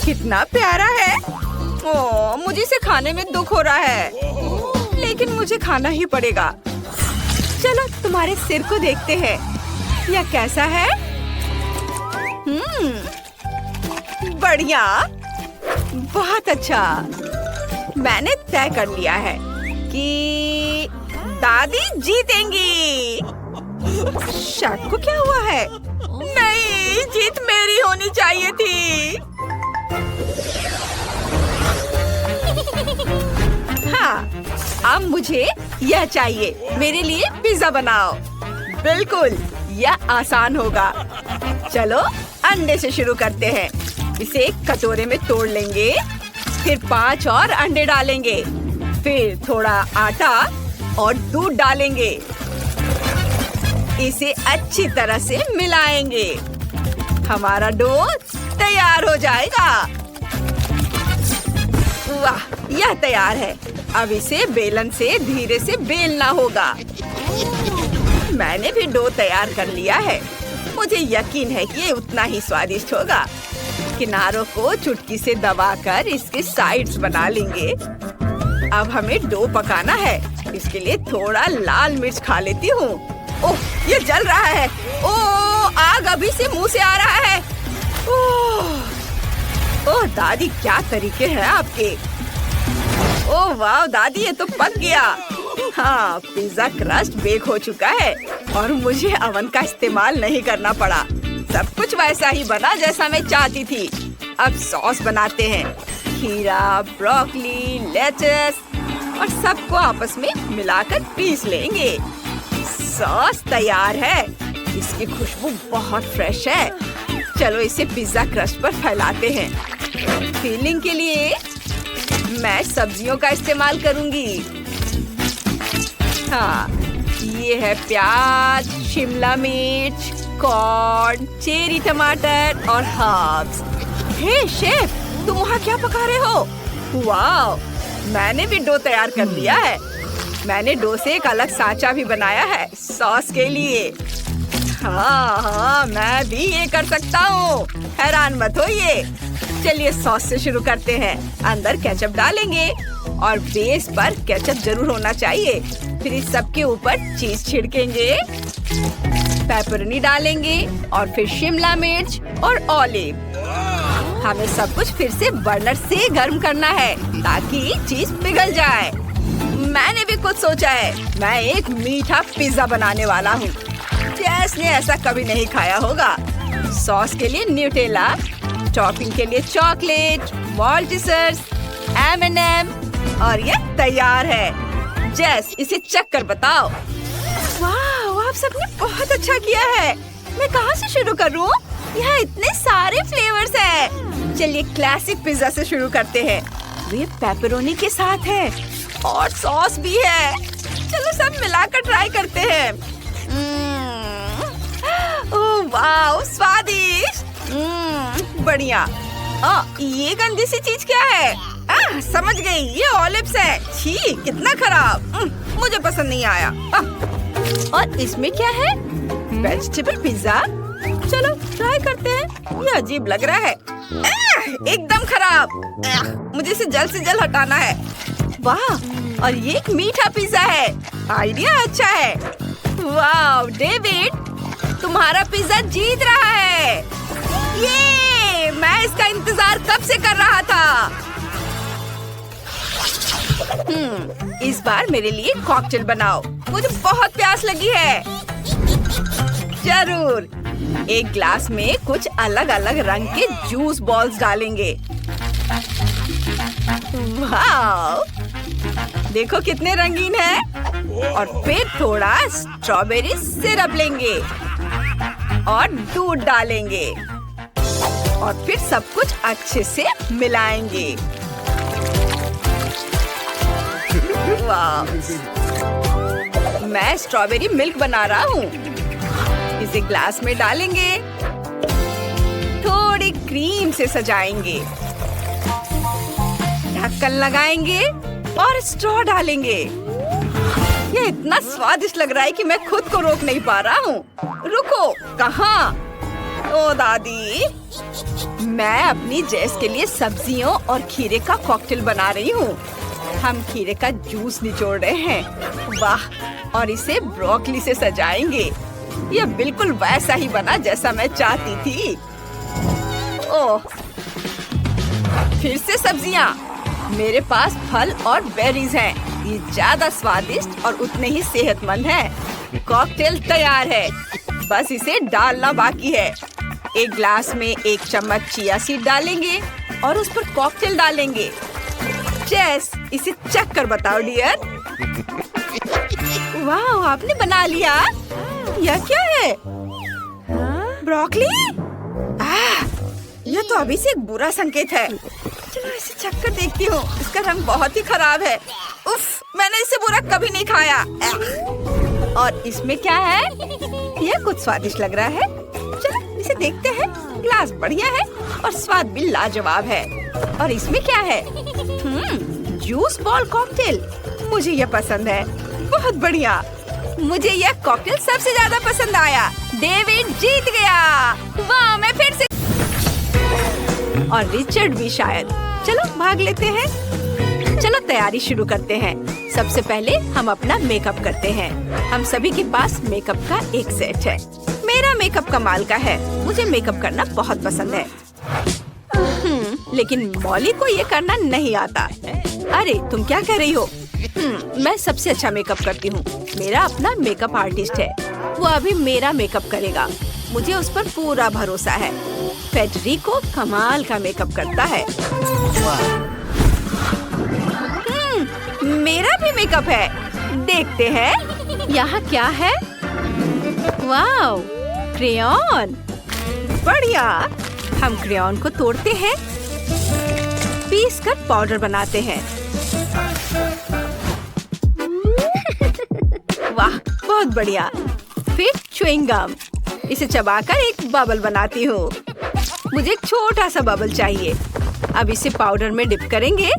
कितना प्यारा है। ओह, मुझे इसे खाने में दुख हो रहा है, लेकिन मुझे खाना ही पड़ेगा। चलो तुम्हारे सिर को देखते हैं। यह कैसा है? बढ़िया, बहुत अच्छा। मैंने तय कर लिया है कि दादी जीतेंगी। शार्क को क्या हुआ है? नहीं, जीत मेरी होनी चाहिए थी। हाँ, अब मुझे यह चाहिए। मेरे लिए पिज्जा बनाओ। बिल्कुल, यह आसान होगा। चलो अंडे से शुरू करते हैं। इसे एक कटोरे में तोड़ लेंगे, फिर 5 और अंडे डालेंगे, फिर थोड़ा आटा और दूध डालेंगे। इसे अच्छी तरह से मिलाएंगे। हमारा डो तैयार हो जाएगा। वाह, यह तैयार है। अब इसे बेलन से धीरे से बेलना होगा। मैंने भी डो तैयार कर लिया है। मुझे यकीन है कि ये उतना ही स्वादिष्ट होगा। किनारों को चुटकी से दबाकर इसके साइड्स बना लेंगे। अब हमें डो पकाना है। इसके लिए थोड़ा लाल मिर्च खा लेती हूँ। ओह, ये जल रहा है। ओह, आग अभी से मुंह से आ रहा है। ओह दादी, क्या तरीके हैं आपके। ओह वाह दादी, ये तो पक गया। हाँ, पिज्जा क्रस्ट बेक हो चुका है और मुझे अवन का इस्तेमाल नहीं करना पड़ा। सब कुछ वैसा ही बना जैसा मैं चाहती थी। अब सॉस बनाते हैं। खीरा, ब्रोकली, लेटस और सबको आपस में मिलाकर पीस लेंगे। सॉस तैयार है। इसकी खुशबू बहुत फ्रेश है। चलो इसे पिज्जा क्रस्ट पर फैलाते हैं। फिलिंग के लिए मैं सब्जियों का इस्तेमाल करूंगी। हाँ, ये है प्याज, शिमला मिर्च, कॉर्न, चेरी टमाटर और हर्ब्स। हे शेफ, तुम वहाँ क्या पका रहे हो? वाह, मैंने भी डो तैयार कर लिया है। मैंने डो से एक अलग सांचा भी बनाया है सॉस के लिए। हाँ, मैं भी ये कर सकता हूँ। हैरान मत होइए। चलिए सॉस से शुरू करते हैं। अंदर केचप डालेंगे और बेस पर केचप जरूर होना चाहिए। फिर इस सब के ऊपर चीज छिड़केंगे, पेपरोनी डालेंगे और फिर शिमला मिर्च और ऑलिव। हमें सब कुछ फिर से बर्नर से गर्म करना है ताकि चीज पिघल जाए। मैंने भी कुछ सोचा है। मैं एक मीठा पिज्जा बनाने वाला हूँ। जेस ने ऐसा कभी नहीं खाया होगा। सॉस के लिए न्यूटेला, टॉपिंग के लिए चॉकलेट, माल्टेसर्स, M&M और ये तैयार है। जेस इसे चख कर बताओ। वाह, आप सबने बहुत अच्छा किया है। मैं कहाँ से शुरू करूँ? यहाँ इतने सारे फ्लेवर्स हैं। चलिए क्लासिक पिज्जा से शुरू करते हैं। ये पेपरोनी के साथ है और सॉस भी है। चलो सब मिलाकर ट्राई करते हैं। ओह वाह, स्वादिष्ट। बढ़िया। ये गंदी सी चीज क्या है? समझ गई, ये ऑलिव्स है। छी, कितना खराब। मुझे पसंद नहीं आया। और इसमें क्या है? Vegetable pizza. चलो ट्राई करते हैं। ये अजीब लग रहा है। एकदम खराब। मुझे इसे जल्द से जल्द हटाना है। वाह, और ये एक मीठा पिज्जा है। आइडिया अच्छा है। वाह डेविड, तुम्हारा पिज्जा जीत रहा है। ये मैं इसका इंतजार कब से कर रहा था। इस बार मेरे लिए कॉकटेल बनाओ। मुझे बहुत प्यास लगी है। जरूर। एक ग्लास में कुछ अलग अलग रंग के जूस बॉल्स डालेंगे। वाह, देखो कितने रंगीन है। और फिर थोड़ा स्ट्रॉबेरी सिरप लेंगे और दूध डालेंगे और फिर सब कुछ अच्छे से मिलाएंगे। वाह, मैं स्ट्रॉबेरी मिल्क बना रहा हूँ। इसे ग्लास में डालेंगे, थोड़ी क्रीम से सजाएंगे, ढक्कन लगाएंगे और स्ट्रॉ डालेंगे। ये इतना स्वादिष्ट लग रहा है कि मैं खुद को रोक नहीं पा रहा हूँ। रुको, कहाँ? ओ दादी, मैं अपनी जेस के लिए सब्जियों और खीरे का कॉकटेल बना रही हूँ। हम खीरे का जूस निचोड़ रहे हैं। वाह, और इसे ब्रोकली से सजाएंगे। यह बिल्कुल वैसा ही बना जैसा मैं चाहती थी। ओह, फिर से सब्जियाँ। मेरे पास फल और बेरीज हैं। ये ज्यादा स्वादिष्ट और उतने ही सेहतमंद हैं। कॉकटेल तैयार है, बस इसे डालना बाकी है। एक ग्लास में 1 चम्मच चिया सीड डालेंगे और उस पर कॉकटेल डालेंगे। जेस, इसे चख कर बताओ डियर। वाह, आपने बना लिया। यह क्या है? ब्रोकली? यह तो अभी से एक बुरा संकेत है। चलो इसे चख कर देखती हूँ। इसका रंग बहुत ही खराब है। उफ, मैंने इससे बुरा कभी नहीं खाया। और इसमें क्या है? यह कुछ स्वादिष्ट लग रहा है। चलो इसे देखते हैं। ग्लास बढ़िया है और स्वाद भी लाजवाब है। और इसमें क्या है? Juice ball cocktail. मुझे यह पसंद है। बहुत बढ़िया। मुझे यह कॉकटेल सबसे ज्यादा पसंद आया। डेविड जीत गया। वाह, मैं फिर से। और रिचर्ड भी शायद। चलो भाग लेते हैं। चलो तैयारी शुरू करते हैं। सबसे पहले हम अपना मेकअप करते हैं। हम सभी के पास मेकअप का एक सेट है। मेरा मेकअप कमाल का है। मुझे मेकअप करना बहुत पसंद है। लेकिन मॉली को ये करना नहीं आता। अरे तुम क्या कह रही हो? मैं सबसे अच्छा मेकअप करती हूँ। मेरा अपना मेकअप आर्टिस्ट है। वो अभी मेरा मेकअप करेगा। मुझे उस पर पूरा भरोसा है। फेडरिको कमाल का मेकअप करता है। मेरा भी मेकअप है। देखते हैं यहाँ क्या है। वाह, क्रेयॉन। बढ़िया। हम क्रेयॉन को तोड़ते हैं, पीस कर पाउडर बनाते हैं। वाह, बहुत बढ़िया। फिर च्युइंग गम। इसे चबाकर एक बबल बनाती हूँ। मुझे एक छोटा सा बबल चाहिए। अब इसे पाउडर में डिप करेंगे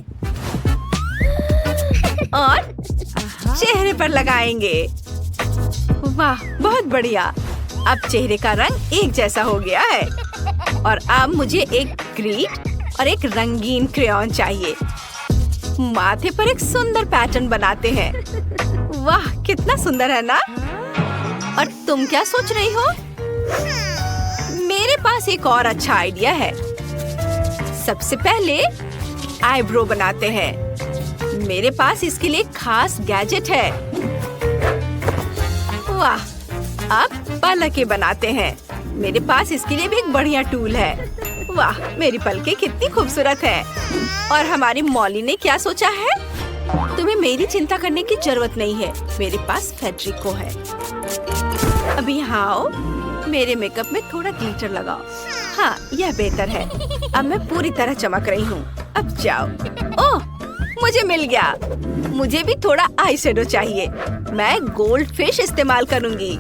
और चेहरे पर लगाएंगे। वाह, बहुत बढ़िया। अब चेहरे का रंग एक जैसा हो गया है। और अब मुझे एक ग्रीट और एक रंगीन क्रेयॉन चाहिए। माथे पर एक सुंदर पैटर्न बनाते हैं। वाह, कितना सुंदर है ना? और तुम क्या सोच रही हो? मेरे पास एक और अच्छा आइडिया है। सबसे पहले आईब्रो बनाते हैं। मेरे पास इसके लिए खास गैजेट है। वाह, अब पलकें बनाते हैं। मेरे पास इसके लिए भी एक बढ़िया टूल है। वाह, मेरी पलकें कितनी खूबसूरत है। और हमारी मॉली ने क्या सोचा है? तुम्हें मेरी चिंता करने की जरूरत नहीं है, मेरे पास फेडरिको है। अभी यहाँ आओ, मेरे मेकअप में थोड़ा ग्लिटर लगाओ। हाँ, यह बेहतर है। अब मैं पूरी तरह चमक रही हूँ। अब जाओ। ओह, मुझे मिल गया। मुझे भी थोड़ा आई शेडो चाहिए। मैं गोल्ड फिश इस्तेमाल करूँगी।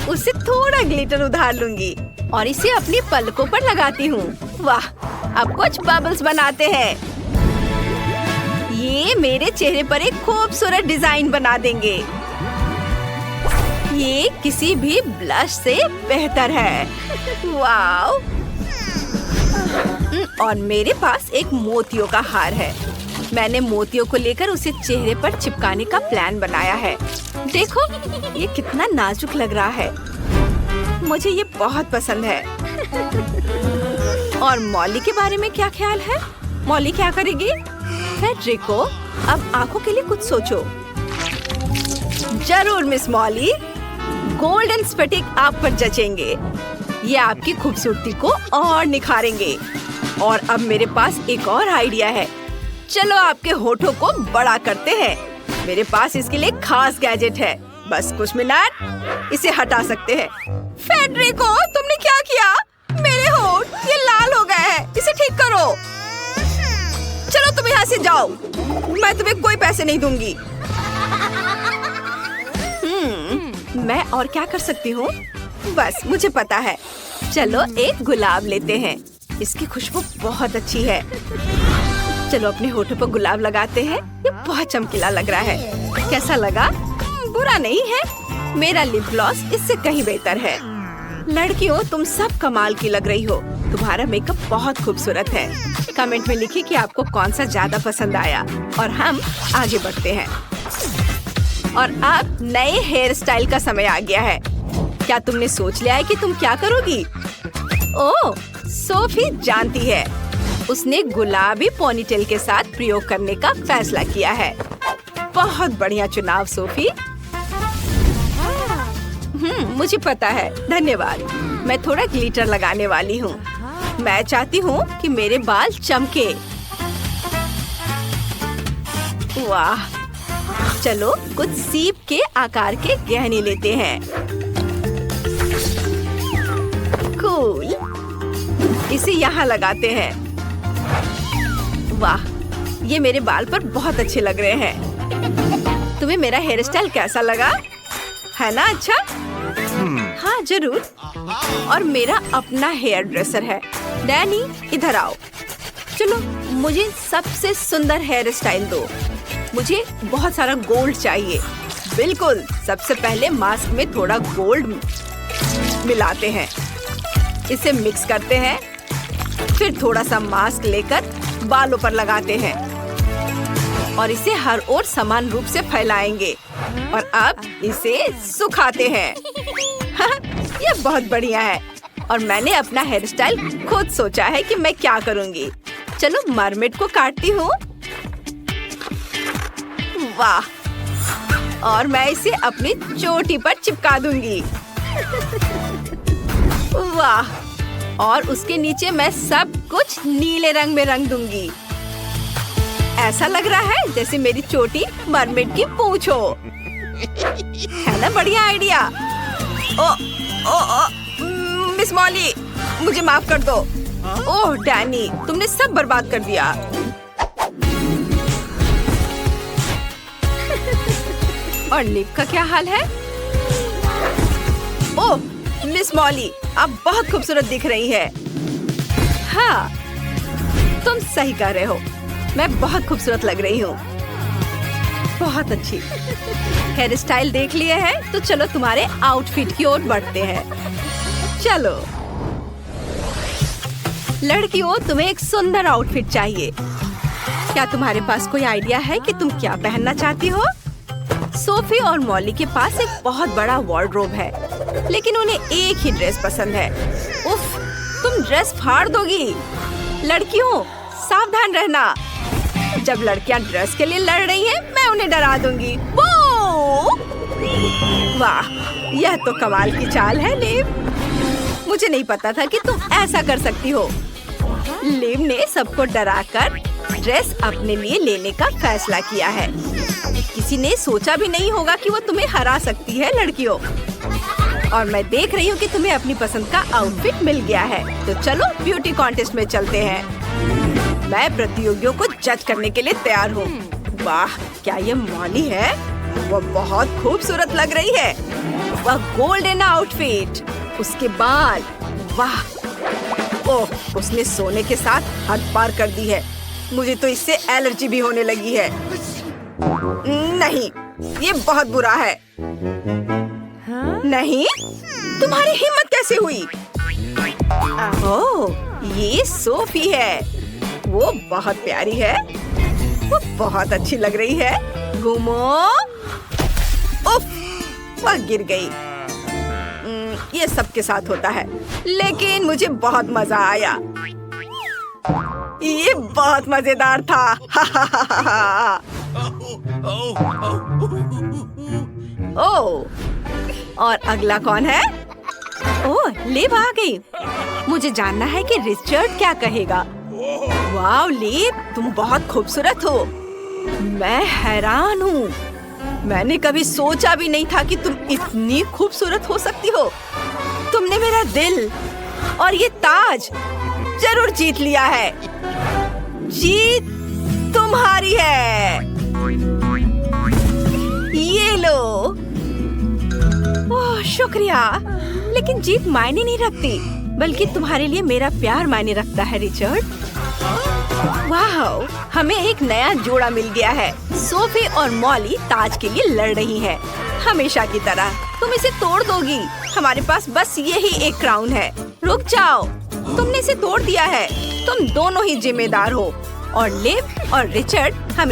उससे थोड़ा ग्लिटर उधार लूंगी और इसे अपनी पलकों पर लगाती हूँ। वाह, अब कुछ बबल्स बनाते हैं। ये मेरे चेहरे पर एक खूबसूरत डिजाइन बना देंगे। ये किसी भी ब्लश से बेहतर है। वाव! और मेरे पास एक मोतियों का हार है। मैंने मोतियों को लेकर उसे चेहरे पर चिपकाने का प्लान बनाया है। देखो, ये कितना नाजुक लग रहा है। मुझे ये बहुत पसंद है। और मॉली के बारे में क्या ख्याल है? मॉली क्या करेगी? फेडरिको, अब आंखों के लिए कुछ सोचो। जरूर मिस मॉली, गोल्डन स्फटिक आप पर जचेंगे। ये आपकी खूबसूरती को और निखारेंगे। और अब मेरे पास एक और आइडिया है। चलो आपके होठों को बड़ा करते हैं। मेरे पास इसके लिए खास गैजेट है। बस कुछ मिनट, इसे हटा सकते हैं। फेडरिको, तुमने क्या किया? मेरे होठ ये लाल हो गए हैं। इसे ठीक करो। चलो तुम यहाँ से जाओ। मैं तुम्हें कोई पैसे नहीं दूंगी। मैं और क्या कर सकती हूँ? बस मुझे पता है। चलो एक गुलाब लेते हैं। इसकी खुशबू बहुत अच्छी है। चलो अपने होठों पर गुलाब लगाते हैं। ये बहुत चमकीला लग रहा है। कैसा लगा? बुरा नहीं है। मेरा लिप ग्लॉस इससे कहीं बेहतर है। लड़कियों, तुम सब कमाल की लग रही हो। तुम्हारा मेकअप बहुत खूबसूरत है। कमेंट में लिखिए कि आपको कौन सा ज्यादा पसंद आया और हम आगे बढ़ते हैं। और अब नए हेयर स्टाइल का समय आ गया है। क्या तुमने सोच लिया है कि तुम क्या करोगी? ओह, सोफी जानती है। उसने गुलाबी पोनीटेल के साथ प्रयोग करने का फैसला किया है। बहुत बढ़िया चुनाव सोफी। मुझे पता है। धन्यवाद। मैं थोड़ा ग्लिटर लगाने वाली हूँ। मैं चाहती हूँ कि मेरे बाल चमके। वाह, चलो कुछ सीप के आकार के गहने लेते हैं। कूल। इसे यहाँ लगाते हैं। वाह, ये मेरे बाल पर बहुत अच्छे लग रहे हैं। तुम्हें मेरा हेयर स्टाइल कैसा लगा? है ना अच्छा? हाँ जरूर। और मेरा अपना हेयर ड्रेसर है। डैनी, इधर आओ। चलो मुझे सबसे सुंदर हेयर स्टाइल दो। मुझे बहुत सारा गोल्ड चाहिए। बिल्कुल। सबसे पहले मास्क में थोड़ा गोल्ड मिलाते हैं। इसे मिक्स करते हैं। फिर थोड़ा सा मास्क लेकर बालों पर लगाते हैं और इसे हर ओर समान रूप से फैलाएंगे। और अब इसे सुखाते हैं। यह बहुत बढ़िया है। और मैंने अपना हेयर स्टाइल खुद सोचा है कि मैं क्या करूंगी। चलो मरमेड को काटती हूँ। वाह, और मैं इसे अपनी चोटी पर चिपका दूंगी। वाह, और उसके नीचे मैं सब कुछ नीले रंग में रंग दूंगी। ऐसा लग रहा है जैसे मेरी चोटी मरमेड की पूंछ हो। है ना बढ़िया आइडिया? ओ, मिस मॉली, मुझे माफ कर दो। ओह डैनी, तुमने सब बर्बाद कर दिया। और लिप का क्या हाल है? ओह मिस मॉली, आप बहुत खूबसूरत दिख रही है। हाँ, तुम सही कह रहे हो। मैं बहुत खूबसूरत लग रही हूँ। बहुत अच्छी। हेयर स्टाइल देख लिए हैं, तो चलो तुम्हारे आउटफिट की ओर बढ़ते हैं। चलो। लड़कियों, तुम्हें एक सुंदर आउटफिट चाहिए। क्या तुम्हारे पास कोई आइडिया है कि तुम क्या पहनना चाहती हो? सोफी और मॉली के पास एक बहुत बड़ा वार्डरोब है, लेकिन उन्हें एक ही ड्रेस पसंद है। उफ, तुम ड्रेस फाड़ दोगी। लड़कियों, सावधान रहना। जब लड़कियां ड्रेस के लिए लड़ रही हैं, मैं उन्हें डरा दूंगी। वो! वाह, यह तो कमाल की चाल है, लिव। मुझे नहीं पता था कि तुम ऐसा कर सकती हो। लिव ने सबको डराकर ड्रेस अपने लिए लेने का फैसला किया है। किसी ने सोचा भी नहीं होगा कि वो तुम्हें हरा सकती है, लड़कियों। और मैं देख रही हूँ कि तुम्हें अपनी पसंद का आउटफिट मिल गया है। तो चलो ब्यूटी कॉन्टेस्ट में चलते हैं। मैं प्रतियोगियों को जज करने के लिए तैयार हूँ। वाह, क्या ये मॉली है? वो बहुत खूबसूरत लग रही है। वह गोल्डन आउटफिट, उसके बाल, वाह! ओह, उसने सोने के साथ हद पार कर दी है। मुझे तो इससे एलर्जी भी होने लगी है। नहीं, ये बहुत बुरा है। नहीं, तुम्हारी हिम्मत कैसे हुई? ओह, ये सोफी है। वो बहुत प्यारी है। वो बहुत अच्छी लग रही है। घूमो। उफ, वह गिर गई। ये सबके साथ होता है, लेकिन मुझे बहुत मजा आया। ये बहुत मजेदार था। ओह, और अगला कौन है? ओह, लिव आ गई। मुझे जानना है कि रिचर्ड क्या कहेगा। वाह लिव, तुम बहुत खूबसूरत हो। मैं हैरान हूँ। मैंने कभी सोचा भी नहीं था कि तुम इतनी खूबसूरत हो सकती हो। तुमने मेरा दिल और ये ताज जरूर जीत लिया है। जीत तुम्हारी है। ये लो। ओह, शुक्रिया। लेकिन जीत मायने नहीं रखती, बल्कि तुम्हारे लिए मेरा प्यार मायने रखता है, रिचर्ड। वाह, हमें एक नया जोड़ा मिल गया है। सोफी और मॉली ताज के लिए लड़ रही हैं, हमेशा की तरह। तुम इसे तोड़ दोगी। हमारे पास बस यही एक क्राउन है। रुक जाओ, तुमने इसे तोड़ दिया है। तुम दोनों ही जिम्मेदार हो। और लिव और रिचर्ड हमें